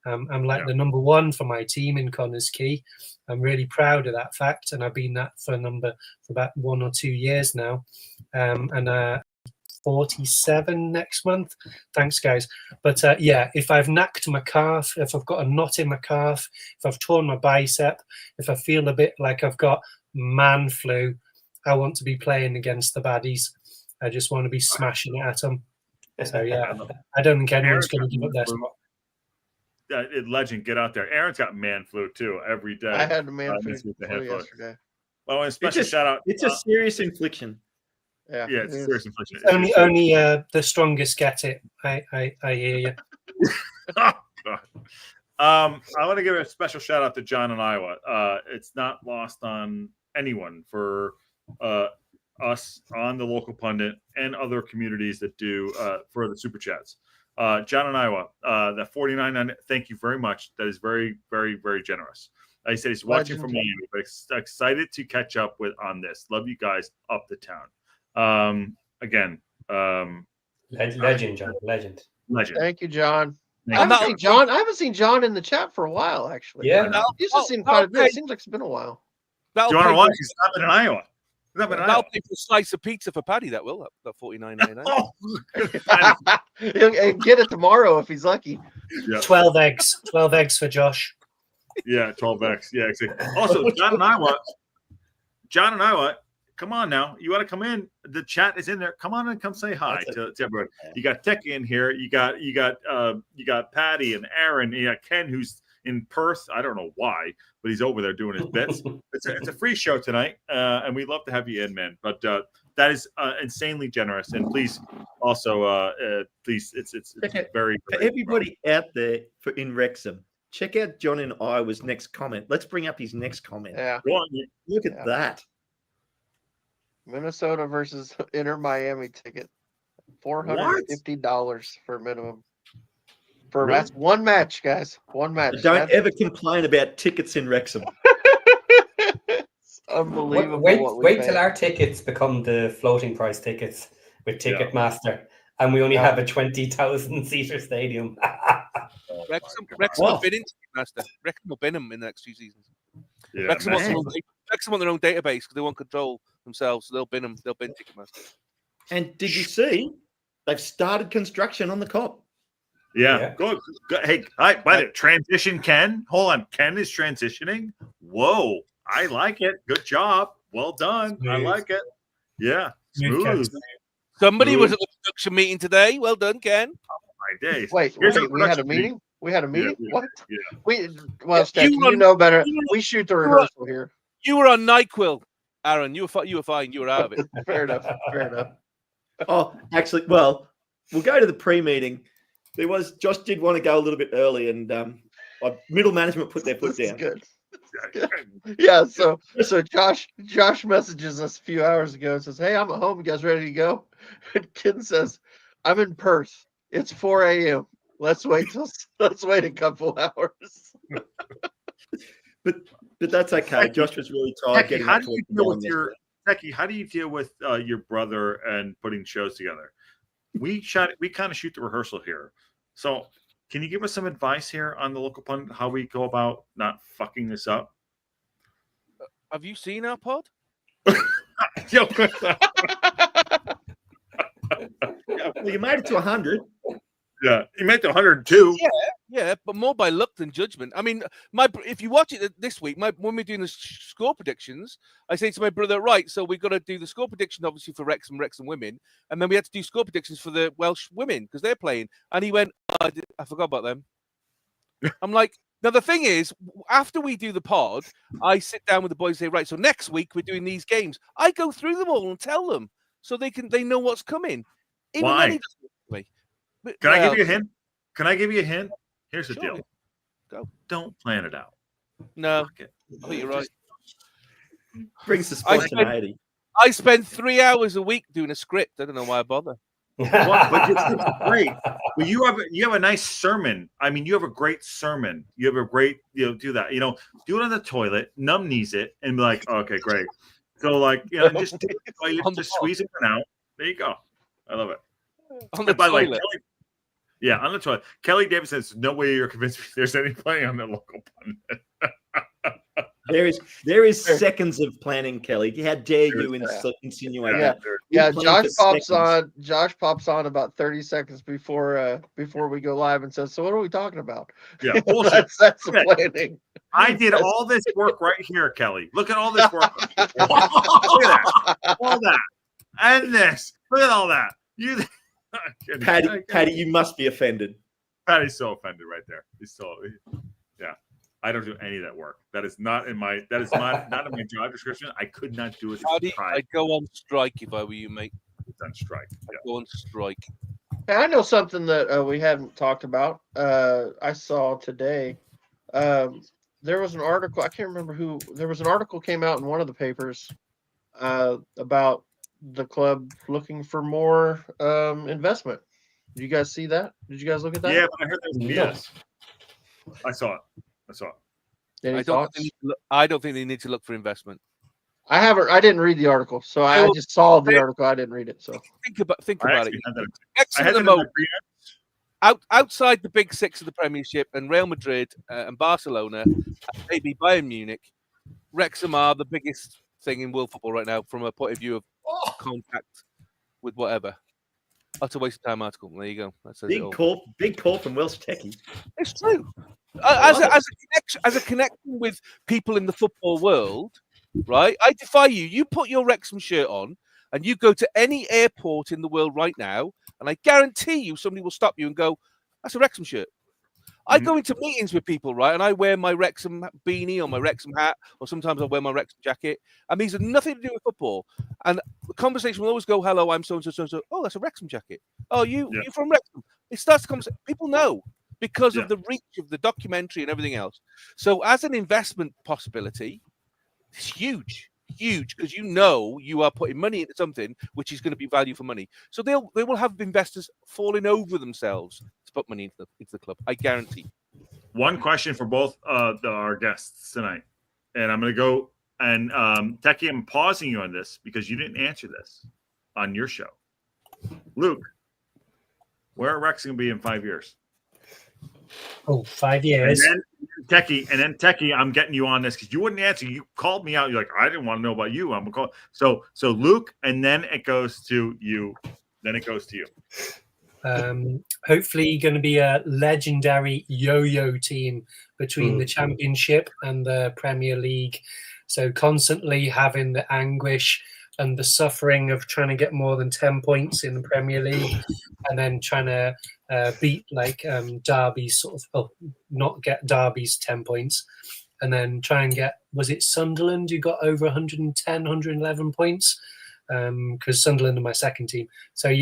I'm like the number 1 for my team in Connors Key. I'm really proud of that fact, and I've been that for about 1 or 2 years now. And 47 next month. Thanks, guys. But if I've knacked my calf, if I've got a knot in my calf, if I've torn my bicep, if I feel a bit like I've got man flu, I want to be playing against the baddies. I just want to be smashing it at them. So, I don't think anyone's going to give up their spot. Legend, get out there. Aaron's got man flu, too, every day. I had a man flu yesterday. Well, and special shout out. It's a serious infliction. Yeah, it's a serious infliction. Only the strongest get it. I hear you. I want to give a special shout out to John in Iowa. It's not lost on anyone for us on the local pundit and other communities that do for the super chats. John and Iowa, that 49. Thank you very much. That is very, very, very generous. I said he's watching from Miami, but excited to catch up on this. Love you guys up the town. Again, legend, John. Legend. Thank you, John. Thank I haven't seen John in the chat for a while, actually. Yeah. He used to seem quite a bit. It seems like it's been a while. Do you want to watch? He's not in Iowa. That'll pay for a slice of pizza for Paddy. That will that $49.99. Oh, he'll get it tomorrow if he's lucky. Yeah. 12 eggs. 12 eggs for Josh. Yeah, 12 eggs. Yeah, exactly. Also, John and Iowa, come on now. You want to come in? The chat is in there. Come on and come say hi to everyone. You got Tech in here. You got Patty and Aaron. You got Ken, who's in Perth. I don't know why, but he's over there doing his bits. It's a free show tonight, and we'd love to have you in, man. But that is insanely generous, and please also, please, it's very for everybody out there in Wrexham. Check out John and Iowa's next comment. Let's bring up his next comment. Yeah, look at that. Minnesota versus Inter Miami ticket, $450 for minimum. That's one match, guys. One match. Don't ever complain about tickets in Wrexham. It's unbelievable. Wait till our tickets become the floating price tickets with Ticketmaster, and we only have a 20,000-seater stadium. Wrexham will bin in Ticketmaster. Wrexham will bin them in the next 2 seasons. Yeah, Wrexham want their own database because they want control themselves, so they'll bin them. They'll bin Ticketmaster. And did you see they've started construction on the Cop? Yeah. Go. Hey, by the transition, Ken. Hold on. Ken is transitioning. Whoa. I like it. Good job. Well done. Smooth. I like it. Yeah. Smooth. Somebody was at the production meeting today. Well done, Ken. Oh, my days. Wait, we had a meeting? We had a meeting? Yeah, what? Yeah. Steph, you know better. We shoot the rehearsal here. You were on NyQuil, Aaron. You were fine. You were out of it. Fair enough. Fair enough. Oh, actually, well, we'll go to the pre-meeting. Josh did want to go a little bit early, and middle management put their foot down. Good. Yeah, so Josh messages us a few hours ago and says, "Hey, I'm at home. You guys ready to go?" And Ken says, "I'm in Perth. It's 4 a.m. Let's wait a couple hours." But that's okay. Josh was really tired. Becky, how do you deal with your brother and putting shows together? We kind of shoot the rehearsal here. So can you give us some advice here on the local pundit, how we go about not fucking this up? Have you seen our pod? Well, you made it to 100. Yeah, you made it to 102. Yeah, but more by luck than judgment. I mean, if you watch it this week, when we're doing the score predictions, I say to my brother, right, so we've got to do the score prediction, obviously, for Wrexham women, and then we had to do score predictions for the Welsh women because they're playing. And he went, I forgot about them. I'm like, now the thing is, after we do the pod, I sit down with the boys and say, right, so next week we're doing these games. I go through them all and tell them so they know what's coming. Why? Can I give you a hint? Here's the deal. Go. Don't plan it out. No. I think you're right. Brings the spontaneity. I spend 3 hours a week doing a script. I don't know why I bother. But it's great. Well, you have a nice sermon. I mean, you have a great sermon. You have a great, do that. Do it on the toilet, numb knees it, and be like, okay, great. So just squeeze it out. There you go. I love it. On the toilet. Yeah, on the toilet. Kelly Davis says, "No way you're convinced me there's any playing on the local pundit." There is seconds of planning, Kelly. How dare you insinuate that? Yeah. Josh pops on about 30 seconds before we go live and says, "So what are we talking about?" Yeah, that's the planning. I did all this work right here, Kelly. Look at all this work. Look at that. All that. And this. Look at all that. Patty, you must be offended. Patty's so offended right there. I don't do any of that work. That is not in my not in my job description. I could not do it. I'd go on strike if I were you, mate. On strike. Yeah. Go on strike. Hey, I know something that we haven't talked about. I saw today. There was an article. I can't remember who. There was an article came out in one of the papers about the club looking for more investment. Did you guys see that? Did you guys look at that? Yeah, but I heard there's BS. I saw it. Any I thoughts? don't think they need to look for investment. I didn't read the article, so I just saw the article. I didn't read it. So think about it. I had that outside the big six of the Premiership and Real Madrid and Barcelona, and maybe Bayern Munich, Wrexham are the biggest thing in world football right now from a point of view of contact with whatever. That's a waste of time article. There you go. That's big call from Welsh Techie. It's true. As a connection with people in the football world, right? I defy you. You put your Wrexham shirt on and you go to any airport in the world right now, and I guarantee you somebody will stop you and go, "That's a Wrexham shirt." I go into meetings with people, right, and I wear my Wrexham beanie or my Wrexham hat, or sometimes I wear my Wrexham jacket, and these have nothing to do with football. And the conversation will always go, "Hello, I'm so and so, so and so." "Oh, that's a Wrexham jacket." "Oh, you're from Wrexham." It starts the conversation. People know because of the reach of the documentary and everything else. So, as an investment possibility, it's huge, because you are putting money into something which is going to be value for money. So they will have investors falling over themselves to put money into the club. I guarantee. One question for both our guests tonight, and I'm going to go and Techie, I'm pausing you on this because you didn't answer this on your show. Luke, where are Wrexham going to be in 5 years? Oh, 5 years. And then Techie, I'm getting you on this because you wouldn't answer. You called me out. You're like, I didn't want to know about you. I'm gonna call. So Luke, and then it goes to you. Hopefully going to be a legendary yo-yo team between the Championship and the Premier League. So constantly having the anguish and the suffering of trying to get more than 10 points in the Premier League, and then trying to beat Derby's not get Derby's 10 points, and then try and get, was it Sunderland who got over 110, 111 points? Because Sunderland are my second team. So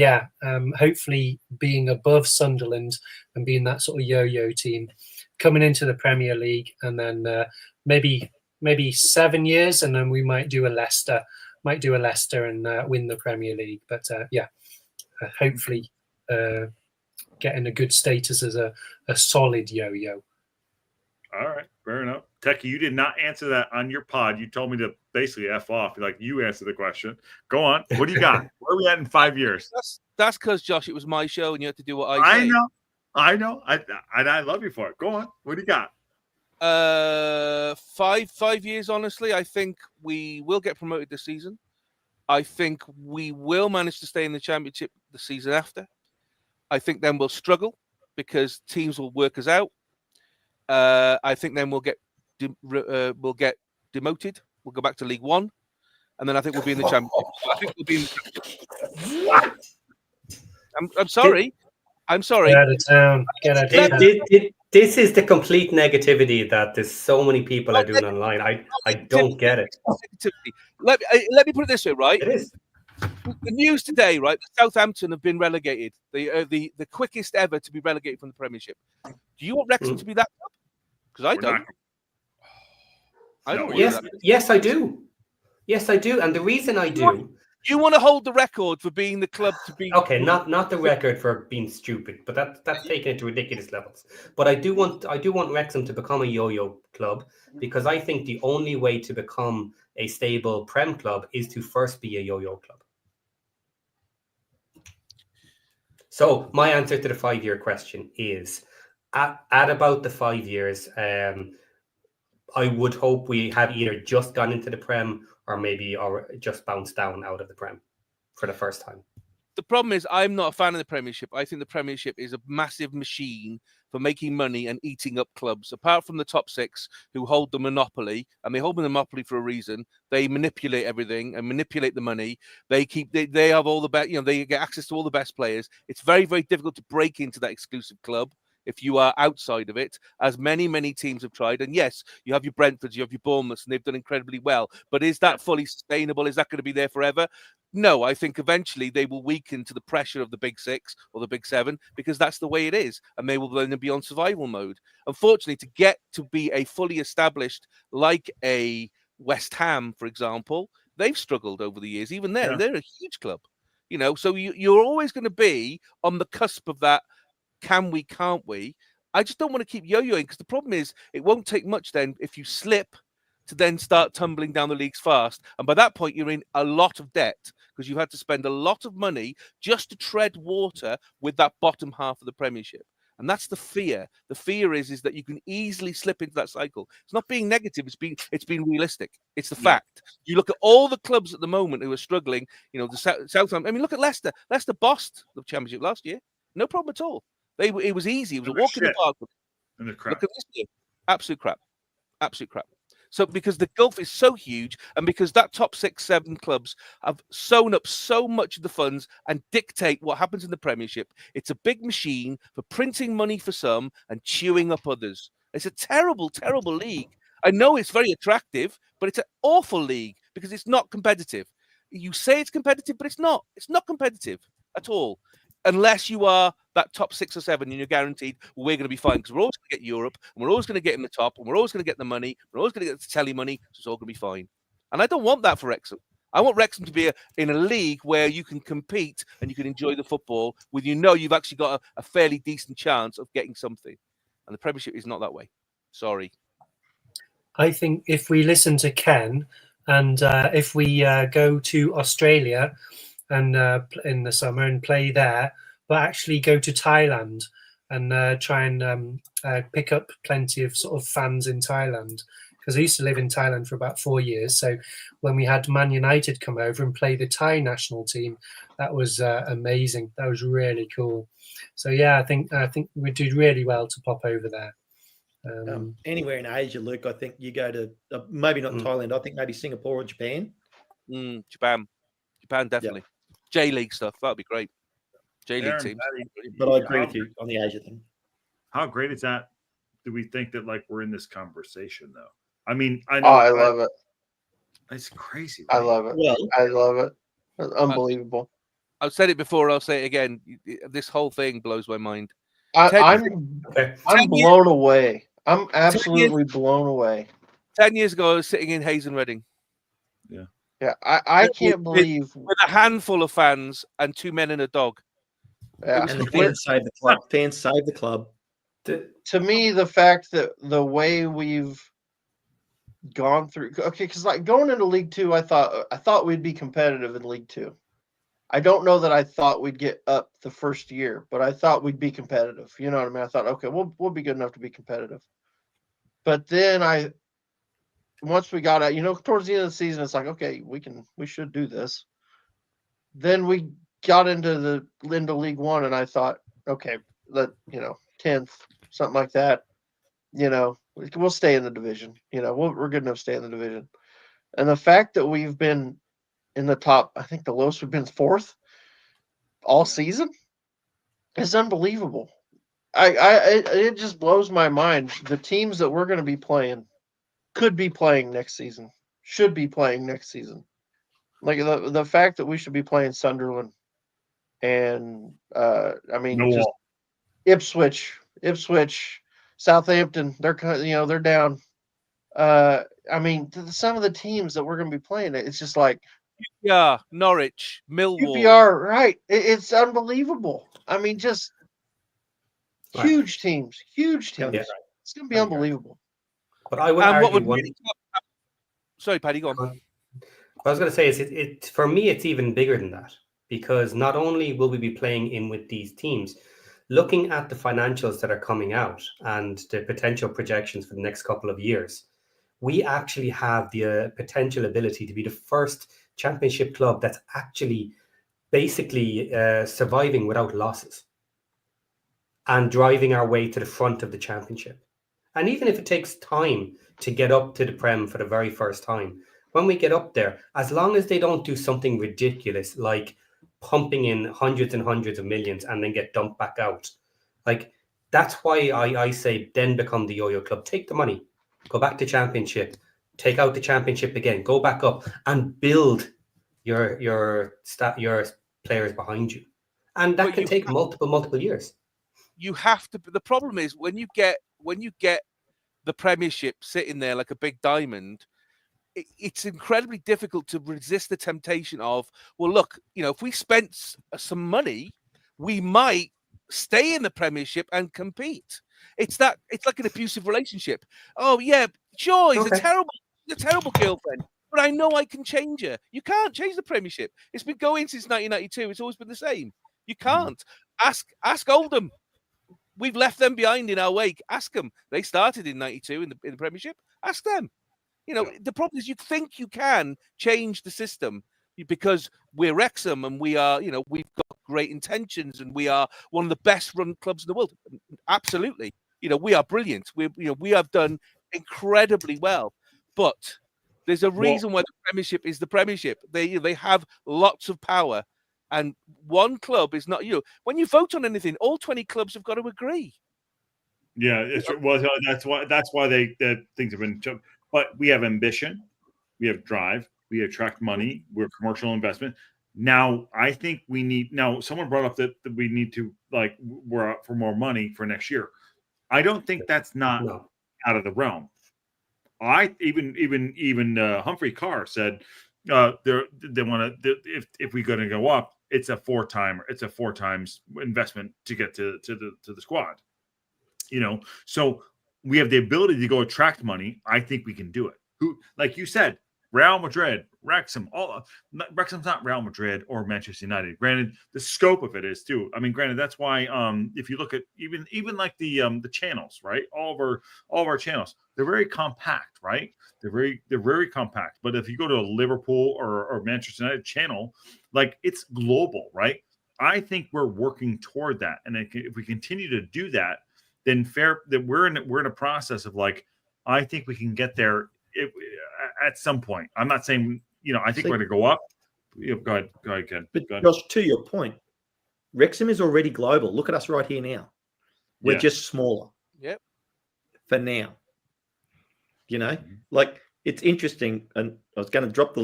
hopefully being above Sunderland and being that sort of yo-yo team, coming into the Premier League, and then maybe 7 years, and then we might do a Leicester and win the Premier League. But hopefully getting a good status as a solid yo-yo. All right, fair enough. Techie, you did not answer that on your pod. You told me to basically F off. Like, you answer the question. Go on. What do you got? Where are we at in 5 years? That's because, Josh, it was my show and you had to do what I say. I know. I love you for it. Go on. What do you got? 5 years, honestly. I think we will get promoted this season. I think we will manage to stay in the Championship the season after. I think then we'll struggle because teams will work us out. I think then we'll get demoted. We'll go back to League One, and then I think we'll be in the Championship. I think we'll be. I'm sorry. Get out of town. This is the complete negativity that there's so many people are doing online. I don't get it. Let me put it this way, right? It is. The news today, right? Southampton have been relegated. The quickest ever to be relegated from the Premiership. Do you want Wrexham to be that club? Because I don't. I don't. Yes, I do. Yes, I do. And the reason I do. You want to hold the record for being the club to be. Okay, not the record for being stupid, but that's taken it to ridiculous levels. But I do want Wrexham to become a yo-yo club, because I think the only way to become a stable Prem club is to first be a yo-yo club. So my answer to the 5 year question is at about the 5 years, I would hope we have either just gone into the Prem or just bounced down out of the Prem for the first time. The problem is I'm not a fan of the Premiership. I think the Premiership is a massive machine for making money and eating up clubs. Apart from the top six who hold the monopoly, and they hold the monopoly for a reason. They manipulate everything and manipulate the money. They have all the best, they get access to all the best players. It's very, very difficult to break into that exclusive club if you are outside of it, as many, many teams have tried. And yes, you have your Brentfords, you have your Bournemouths, and they've done incredibly well. But is that fully sustainable? Is that going to be there forever? No, I think eventually they will weaken to the pressure of the big six or the big seven, because that's the way it is. And they will then be on survival mode. Unfortunately, to get to be a fully established, like a West Ham, for example, they've struggled over the years. Even they're a huge club, So you're always going to be on the cusp of that. Can we? Can't we? I just don't want to keep yo-yoing, because the problem is it won't take much then if you slip to then start tumbling down the leagues fast. And by that point, you're in a lot of debt, because you've had to spend a lot of money just to tread water with that bottom half of the Premiership. And that's the fear. The fear is that you can easily slip into that cycle. It's not being negative. It's being realistic. It's the fact. You look at all the clubs at the moment who are struggling, the Southampton. I mean, look at Leicester. Leicester bossed the Championship last year. No problem at all. It was easy. It was a walk in the park. And the crap. Look at this year. Absolute crap. Absolute crap. So because the gulf is so huge, and because that top 6, 7 clubs have sewn up so much of the funds and dictate what happens in the Premiership, it's a big machine for printing money for some and chewing up others. It's a terrible, terrible league. I know it's very attractive, but it's an awful league because it's not competitive. You say it's competitive, but it's not. It's not competitive at all. Unless you are that top 6 or 7 and you're guaranteed we're going to be fine, because we're always going to get Europe, and we're always going to get in the top, and we're always going to get the money, we're always going to get the telly money, so it's all going to be fine. And I don't want that for Wrexham. I want Wrexham to be in a league where you can compete and you can enjoy the football with you've actually got a fairly decent chance of getting something. And the Premiership is not that way. Sorry. I think if we listen to Ken, and if we go to Australia and in the summer and play there, but actually go to Thailand and try and pick up plenty of sort of fans in Thailand, because I used to live in Thailand for about 4 years. So when we had Man United come over and play the Thai national team, that was amazing. That was really cool. So yeah, I think we did really well to pop over there. Anywhere in Asia, Luke, I think you go to maybe not Thailand. I think maybe Singapore or Japan. Japan definitely. Yeah. J League stuff, that'd be great. J League teams. But I agree with you on the Asia thing. How great is that? Do we think that we're in this conversation though? I mean, I know. I love it. It's crazy. Right? I love it. Well, I love it. It's unbelievable. I've said it before. I'll say it again. This whole thing blows my mind. I'm blown away. I'm absolutely blown away. 10 years ago, I was sitting in Hayes and Reading. Yeah, I can't believe with a handful of fans and 2 men and a dog. Yeah, and the fans save the club. Fans save the club. To me, the fact that the way we've gone through, because going into League 2, I thought we'd be competitive in League 2. I don't know that I thought we'd get up the first year, but I thought we'd be competitive. You know what I mean? I thought, okay, we'll be good enough to be competitive. But then once we got out, towards the end of the season, it's like, okay, we should do this. Then we got into League 1, and I thought, okay, 10th, something like that. We'll stay in the division. We're good enough to stay in the division. And the fact that we've been in the top, I think the lowest we've been 4th all season is unbelievable. It just blows my mind. The teams that we're going to be playing could be playing next season, should be playing next season. Like the fact that we should be playing Sunderland and just Ipswich, Southampton, they're down. Some of the teams that we're going to be playing, it's just like Norwich, Millwall, QPR, right? It's unbelievable. Just huge teams. Yeah. It's going to be unbelievable. But I would argue sorry, Paddy, go on. What I was going to say is for me, it's even bigger than that, because not only will we be playing in with these teams, looking at the financials that are coming out and the potential projections for the next couple of years, we actually have the potential ability to be the first Championship club that's actually basically surviving without losses and driving our way to the front of the Championship. And even if it takes time to get up to the Prem for the very first time, when we get up there, as long as they don't do something ridiculous like pumping in hundreds and hundreds of millions and then get dumped back out, that's why I say then become the yo-yo club. Take the money, go back to Championship, take out the Championship again, go back up and build your players behind you. And that can take multiple years. You have to. The problem is when you get the Premiership sitting there like a big diamond, it's incredibly difficult to resist the temptation of, well, look, if we spent some money, we might stay in the Premiership and compete. It's like an abusive relationship. Oh yeah, sure, he's a terrible girlfriend, but I know I can change her. You can't change the Premiership. It's been going since 1992. It's always been the same. You can't. Ask Oldham. We've left them behind in our wake. Ask them. They started in 92 in the Premiership. Ask them. The problem is you think you can change the system because we're Wrexham and we are, we've got great intentions and we are one of the best run clubs in the world. Absolutely. We are brilliant. We have done incredibly well, but there's a reason why the Premiership is the Premiership. They have lots of power, and one club is not. When you vote on anything, all 20 clubs have got to agree. Yeah, that's why things have been. But we have ambition, we have drive, we attract money, we're commercial investment. Now, I think we need. Now, someone brought up that we need to we're up for more money for next year. I don't think that's not out of the realm. Even Humphrey Carr said they want to if we're going to go up, it's a four times investment to get to the squad. So we have the ability to go attract money. I think we can do it. Who, like you said, Real Madrid, Wrexham. Wrexham's not Real Madrid or Manchester United. Granted, the scope of it is too. I mean, granted, that's why if you look at even like the channels, right? All of our channels, they're very compact, right? They're very compact. But if you go to a Liverpool or Manchester United channel, it's global, right? I think we're working toward that, and if we continue to do that, then we're in a process of I think we can get there at some point. I'm not saying I think we're going to go up. Go ahead, Ken. But Josh, to your point, Wrexham is already global. Look at us right here now. We're just smaller. Yep. For now, it's interesting, and I was going to drop the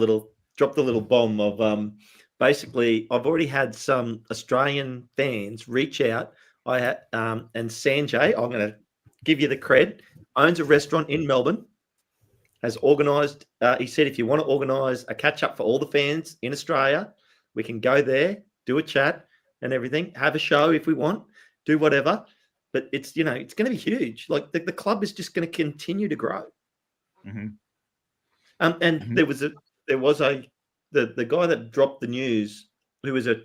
little bomb of basically I've already had some Australian fans reach out. I had and Sanjay, I'm going to give you the cred, owns a restaurant in Melbourne, has organised, he said, if you want to organise a catch-up for all the fans in Australia, we can go there, do a chat and everything, have a show if we want, do whatever. But it's, it's going to be huge. The club is just going to continue to grow. Mm-hmm. And there was the guy that dropped the news, who was a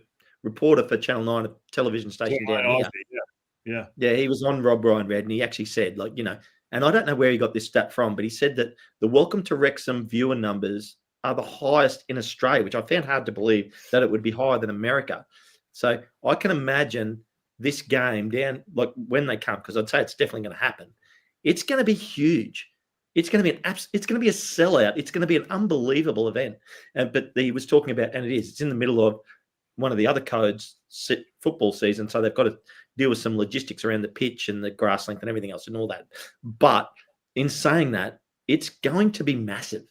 reporter for Channel 9, a television station down here. Yeah, he was on Rob Ryan Red, and he actually said, and I don't know where he got this stat from, but he said that the Welcome to Wrexham viewer numbers are the highest in Australia, which I found hard to believe that it would be higher than America. So I can imagine this game down, when they come, because I'd say it's definitely going to happen. It's going to be huge. It's going to be it's going to be a sellout. It's going to be an unbelievable event. But he was talking about, and it's in the middle of one of the other codes football season, so they've got to deal with some logistics around the pitch and the grass length and everything else and all that. But in saying that, it's going to be massive.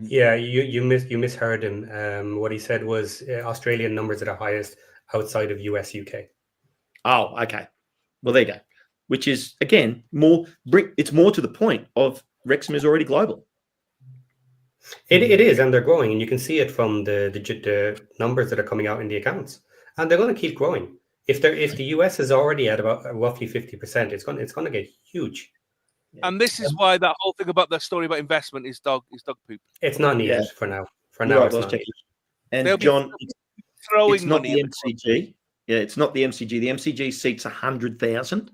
Yeah, you misheard him. What he said was Australian numbers are the highest outside of US, UK. Oh, okay. Well, there you go. Which is, again, it's more to the point of Wrexham is already global. It is, and they're growing, and you can see it from the numbers that are coming out in the accounts, and they're going to keep growing. If the US is already at about roughly 50%, it's going to get huge. And this is why that whole thing about the story about investment is dog poop. It's not needed for now. For now, it's not needed. And John, it's not the MCG. Yeah, it's not the MCG. The MCG seats 100,000.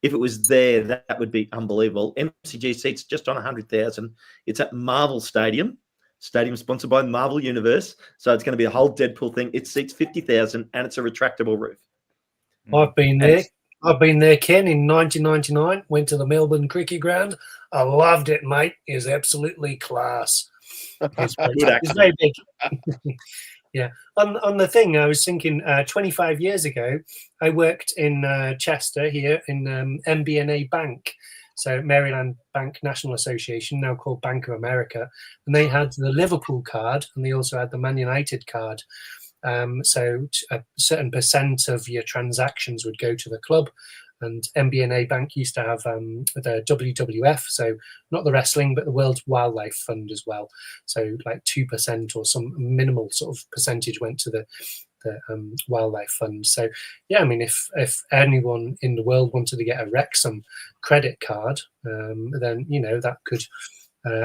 If it was there, that would be unbelievable. MCG seats just on 100,000. It's at Marvel Stadium sponsored by Marvel Universe. So it's going to be a whole Deadpool thing. It seats 50,000 and it's a retractable roof. I've been there, Ken, in 1999. Went to the Melbourne Cricket Ground. I loved it, mate. It was absolutely class. It's very big. Yeah. On the thing, I was thinking 25 years ago, I worked in Chester here in MBNA Bank, so Maryland Bank National Association, now called Bank of America, and they had the Liverpool card and they also had the Man United card. So a certain percent of your transactions would go to the club. And MBNA Bank used to have the WWF, so not the wrestling, but the World Wildlife Fund as well. So like 2% or some minimal sort of percentage went to the wildlife fund. So yeah, I mean, if anyone in the world wanted to get a Wrexham credit card, then that could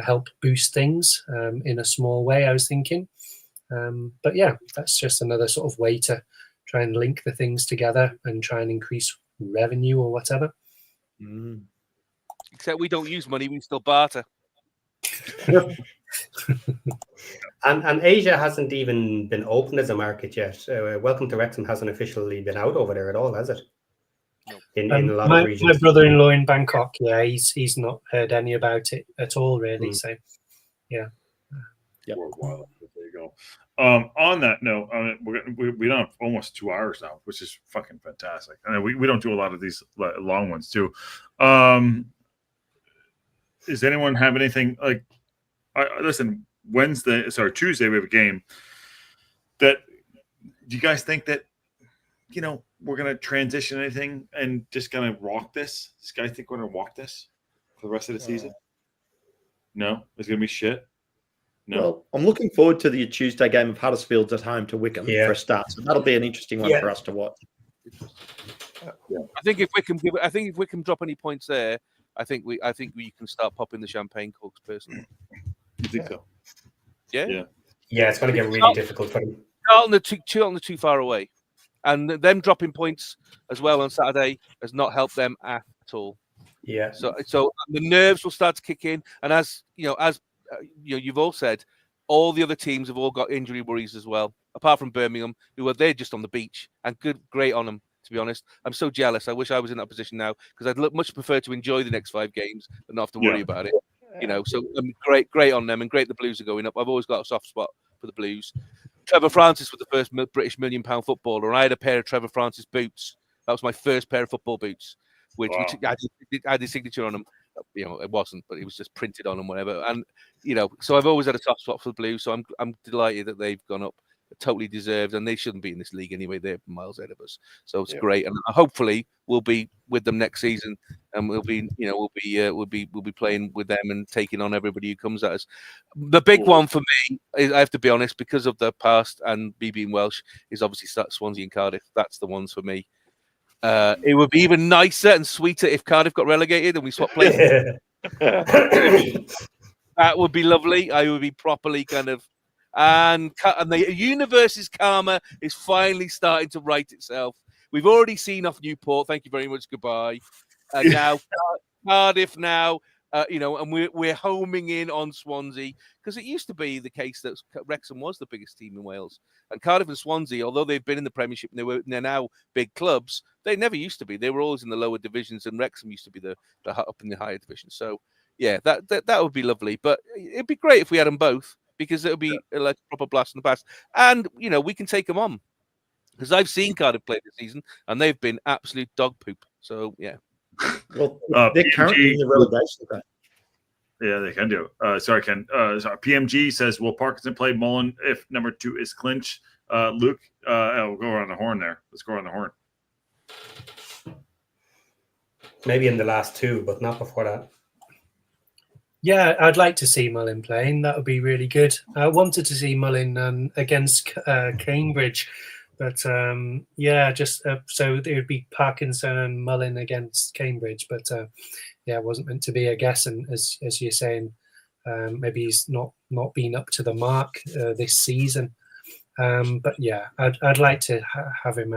help boost things in a small way, I was thinking. But yeah, that's just another sort of way to try and link the things together and try and increase revenue or whatever. Except we don't use money, we still barter. And Asia hasn't even been opened as a market yet. Welcome to Wrexham hasn't officially been out over there at all, has it? No. In a lot of regions. My brother-in-law in Bangkok, yeah, he's not heard any about it at all, really. So, yeah. There you go. On that note, we don't have almost 2 hours now, which is fucking fantastic. I mean, we don't do a lot of these long ones too. Does anyone have anything like? Listen, Tuesday we have a game. That do you guys think that we're gonna transition anything and just gonna rock this? Does guys think we're gonna walk this for the rest of the season? No, it's gonna be shit. No. Well, I'm looking forward to the Tuesday game of Huddersfield's at home to Wickham for a start. So that'll be an interesting one for us to watch. Yeah. I think if Wickham drop any points there, I think we can start popping the champagne corks personally. You think so? Yeah. Yeah, it's going to get really difficult for them. Charlton are too far away, and them dropping points as well on Saturday has not helped them at all. Yeah. So the nerves will start to kick in, and as you've all said, all the other teams have all got injury worries as well, apart from Birmingham, who are there just on the beach, and great on them. To be honest, I'm so jealous. I wish I was in that position now, because I'd much prefer to enjoy the next 5 games and not have to worry about it. So great on them, and great the Blues are going up. I've always got a soft spot for the Blues. Trevor Francis was the first British £1 million footballer, and I had a pair of Trevor Francis boots. That was my first pair of football boots, which had his signature on them. It wasn't, but it was just printed on them, whatever. And so I've always had a soft spot for the Blues. So I'm delighted that they've gone up. Totally deserved, and they shouldn't be in this league anyway. They're miles ahead of us, so it's great. And hopefully we'll be with them next season, and we'll be playing with them and taking on everybody who comes at us. The big one for me is, I have to be honest, because of the past and me being Welsh, is obviously Swansea and Cardiff. That's the ones for me. It would be even nicer and sweeter if Cardiff got relegated and we swapped places. That would be lovely. I would be properly kind of. And the universe's karma is finally starting to right itself. We've already seen off Newport. Thank you very much. Goodbye. Now Cardiff. Now and we're homing in on Swansea, because it used to be the case that Wrexham was the biggest team in Wales, and Cardiff and Swansea, although they've been in the Premiership and they're now big clubs, they never used to be. They were always in the lower divisions, and Wrexham used to be the up in the higher division. So yeah, that would be lovely. But it'd be great if we had them both, because it would be like a proper blast in the past. And, we can take them on. Because I've seen Cardiff play this season, and they've been absolute dog poop. So, yeah. Well, they're currently in the relegation game. Yeah, they can do. Sorry, Ken. PMG says, will Parkinson play Mullen if number 2 is clinched? Luke, we'll go around the horn there. Let's go around the horn. Maybe in the last 2, but not before that. Yeah, I'd like to see Mullin playing. That would be really good. I wanted to see Mullin against Cambridge, but so it would be Parkinson and Mullin against Cambridge. But it wasn't meant to be, I guess. And as you're saying, maybe he's not been up to the mark this season. But yeah, I'd like to have him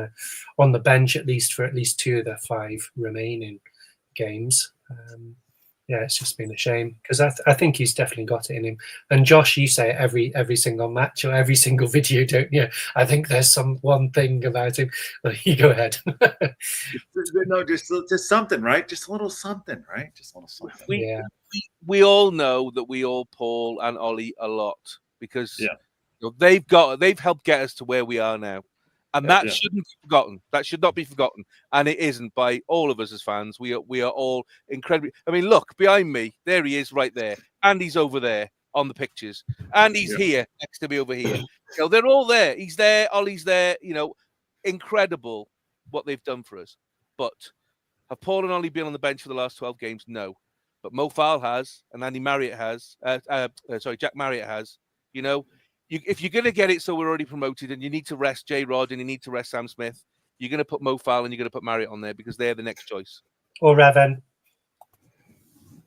on the bench at least for at least 2 of the 5 remaining games. Yeah, it's just been a shame, because I think he's definitely got it in him. And Josh, you say it every single match or every single video, don't you? I think there's one thing about him. Well, you go ahead. No, just something, right? Just a little something, right? Just a little something. We all know that we all Paul and Ollie a lot, because they've helped get us to where we are now. And that shouldn't be forgotten. That should not be forgotten. And it isn't by all of us as fans. We are all incredibly. I mean, look, behind me, there he is right there. Andy's over there on the pictures. And he's here next to me over here. They're all there. He's there. Ollie's there. Incredible what they've done for us. But Have Paul and Ollie been on the bench for the last 12 games? No. But Mo Farrell has, and Andy Marriott has. Jack Marriott has. You know, if you're going to get it so we're already promoted and you need to rest J-Rod and you need to rest Sam Smith, you're going to put Mo Farrell and you're going to put Marriott on there because they're the next choice. Or Revan.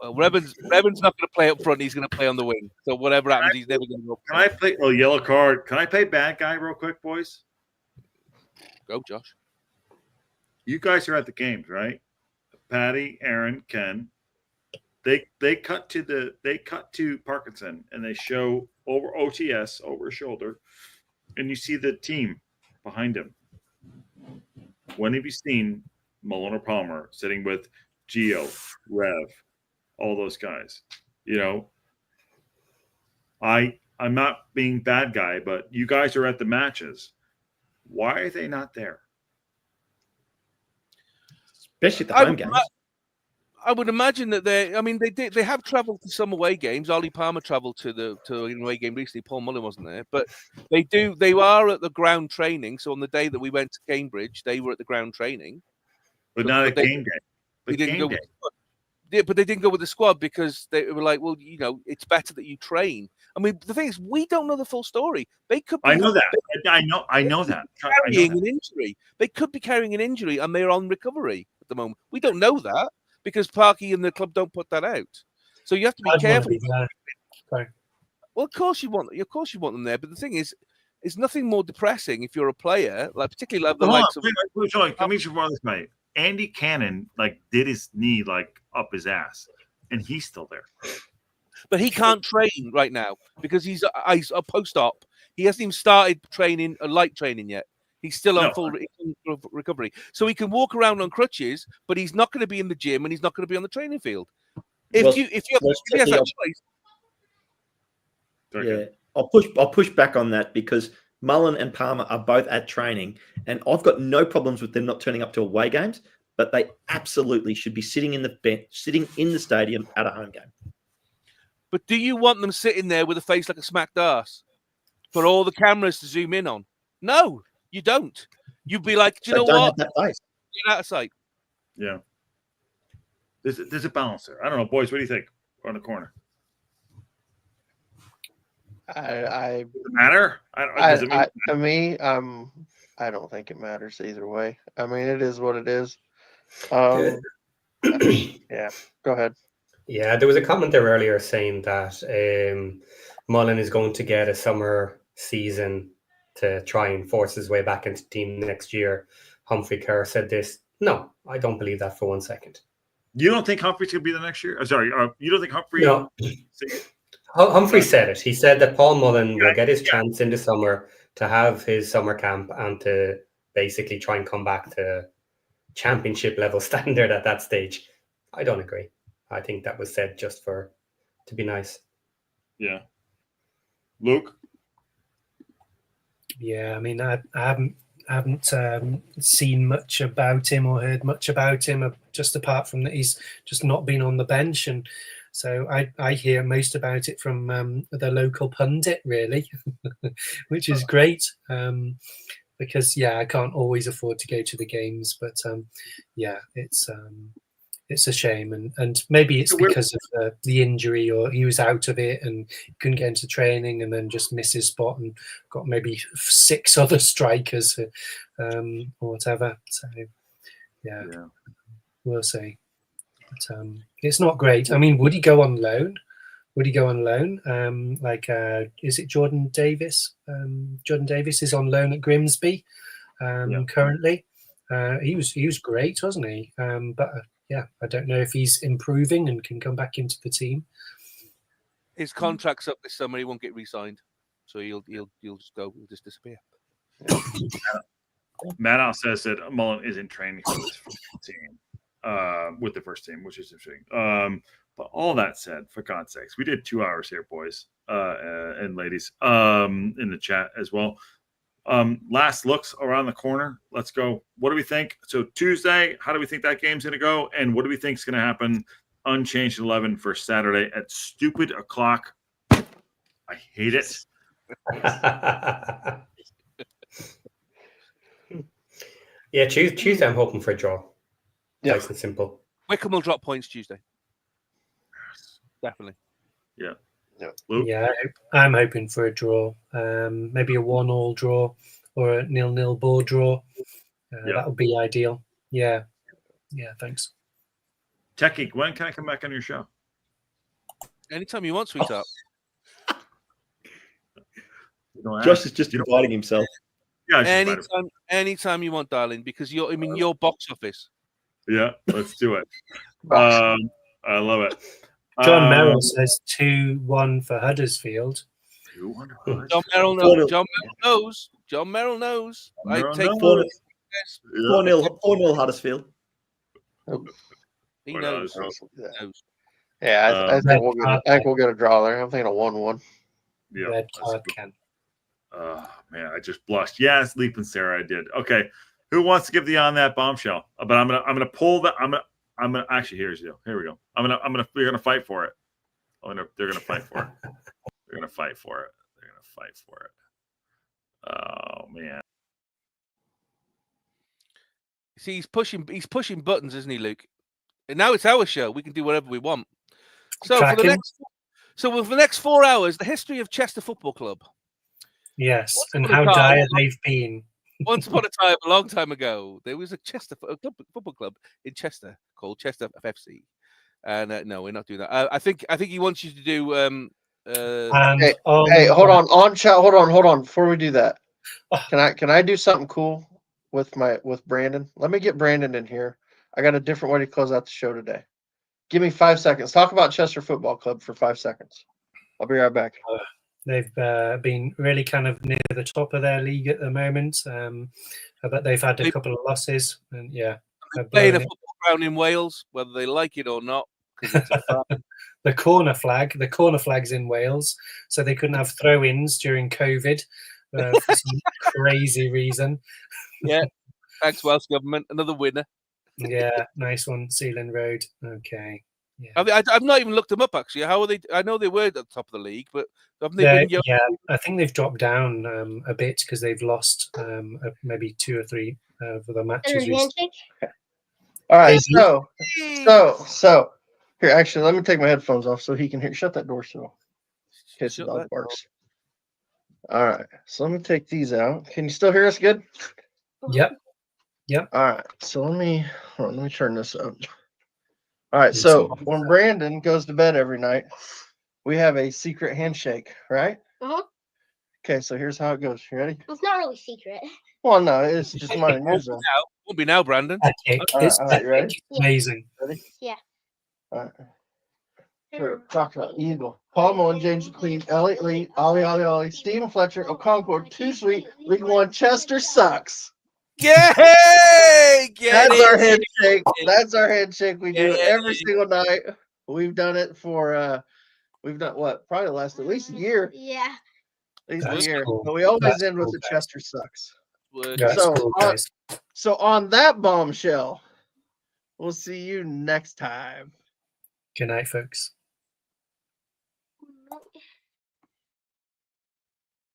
Well, Revan's not going to play up front. He's going to play on the wing. So whatever happens, he's never going to go. Can I play a yellow card? Can I play bad guy real quick, boys? Go, Josh. You guys are at the games, right? Patty, Aaron, Ken. They cut to Parkinson and they show over OTS over his shoulder, and you see the team behind him. When have you seen Mullen or Palmer sitting with Gio, Rev, all those guys? You know, I'm not being bad guy, but you guys are at the matches. Why are they not there? Especially at the home games. I would imagine that they have travelled to some away games. Ollie Palmer travelled to an away game recently. Paul Mullen wasn't there, but they are at the ground training. So on the day that we went to Cambridge, they were at the ground training, but not a game day. But they didn't go. Yeah, but they didn't go with the squad because they were like, well, you know, it's better that you train. I mean, the thing is, we don't know the full story. They could. I know that. I know that. Carrying an injury. They could be carrying an injury, and they're on recovery at the moment. We don't know that. Because Parky and the club don't put that out, so you have to be careful. Well, of course you want them there, but the thing is, it's nothing more depressing if you're a player, like particularly the likes of. Let me just run this, mate. Andy Cannon did his knee up his ass, and he's still there. But he can't train right now because he's a post-op. He hasn't even started training, light training yet. He's still on full recovery. So he can walk around on crutches, but he's not going to be in the gym and he's not going to be on the training field. If he has that choice. Yeah, I'll push back on that because Mullen and Palmer are both at training, and I've got no problems with them not turning up to away games, but they absolutely should be sitting in the bench, sitting in the stadium at a home game. But do you want them sitting there with a face like a smacked ass for all the cameras to zoom in on? No. You don't. You'd be like, do you know what? Get out of sight. Yeah. There's a balance there. I don't know, boys. What do you think? On the corner. Does it matter? To me, I don't think it matters either way. I mean, it is what it is. Yeah. Go ahead. Yeah, there was a comment there earlier saying that Mullen is going to get a summer season to try and force his way back into the team next year. Humphrey Kerr said this. No, I don't believe that for 1 second. You don't think Humphrey's going to be the next year? You don't think Humphrey? No. Humphrey said it. He said that Paul Mullen will get his chance in the summer to have his summer camp and to basically try and come back to championship level standard at that stage. I don't agree. I think that was said just to be nice. Yeah. Luke? Yeah, I mean, I haven't seen much about him or heard much about him, just apart from that he's just not been on the bench, and so I hear most about it from the local pundit, really, which is great. Because I can't always afford to go to the games, but it's a shame, and maybe it's because of the injury, or he was out of it and couldn't get into training, and then just missed his spot and got maybe 6 other strikers, or whatever. So, yeah. We'll see. But it's not great. I mean, would he go on loan? Is it Jordan Davis? Jordan Davis is on loan at Grimsby currently. He was great, wasn't he? But I don't know if he's improving and can come back into the team. His contract's up this summer. He won't get re-signed, so he'll just go. He'll just disappear. Maddow says that Mullen isn't training for this team, with the first team, which is interesting. But all that said, for God's sakes, we did 2 hours here, boys and ladies, in the chat as well. Last looks around the corner. Let's go. What do we think? So Tuesday, how do we think that game's going to go? And what do we think is going to happen? Unchanged 11 for Saturday at stupid o'clock. I hate it. Yeah, Tuesday I'm hoping for a draw. Nice and simple. Wickham will drop points Tuesday. Definitely. Yeah. Luke? Yeah, I'm hoping for a draw. Maybe a 1-1 draw or a 0-0 ball draw. That would be ideal. Yeah. Yeah, thanks. Techie, when can I come back on your show? Anytime you want, sweetheart. Josh is just inviting himself. Yeah, anytime you want, darling, because you're box office. Yeah, let's do it. I love it. John Merrill says 2-1 for Huddersfield. 2-1. John Merrill knows. John Merrill knows. I take 4-0 Huddersfield. He knows. Yeah, I think we'll get a draw there. I'm thinking a 1-1. Yeah, Red card can. Oh man, I just blushed. Yes, Leap and Sarah, I did. Okay, who wants to give the on that bombshell? But I'm gonna pull the. I'm gonna actually. Here we go. We're gonna fight for it. They're gonna fight for it. They're gonna fight for it. Oh man. See, he's pushing buttons, isn't he, Luke? And now it's our show. We can do whatever we want. So for the next 4 hours, the history of Chester Football Club. Yes, and how dire they've been. Once upon a time, a long time ago, there was a football club in Chester called Chester FC. And no, we're not doing that. I think he wants you to do. Hey, hold on. On chat. Hold on. Before we do that, can I do something cool with Brandon? Let me get Brandon in here. I got a different way to close out the show today. Give me 5 seconds. Talk about Chester Football Club for 5 seconds. I'll be right back. They've been really kind of near the top of their league at the moment. But they've had a couple of losses. And yeah. They're playing a football ground in Wales, whether they like it or not. The corner flag's in Wales. So they couldn't have throw-ins during COVID for some crazy reason. Yeah. Thanks, Welsh Government. Another winner. Yeah, nice one. Sealand Road. Okay. Yeah. I've not even looked them up, actually. How are they? I know they were at the top of the league, but haven't they been? Yeah, I think they've dropped down a bit because they've lost maybe 2 or 3 of the matches. All right, so here, actually, let me take my headphones off so he can hear. Shut that door, so his dog barks. All right, so let me take these out. Can you still hear us good? Yep. All right, so let me turn this up. All right, so when Brandon goes to bed every night, we have a secret handshake, right? Uh-huh. Okay, so here's how it goes. You ready? It's not really secret. Well, no, it's just mine and yours. Won't be now, Brandon. All right, you ready? Amazing. Ready? Yeah. All right. Sure. Talk about Eagle. Paul Mullen, James McLean, Elliot Lee, Ollie, Steven Fletcher, Okonkwo, Too Sweet, League One, Chester sucks. Yay! Our handshake. That's our handshake. We do it every single night. We've done it for we've done what? Probably last at least a year. Yeah. At least a year. Cool. But we always end with the Chester sucks. So on that bombshell, we'll see you next time. Good night, folks.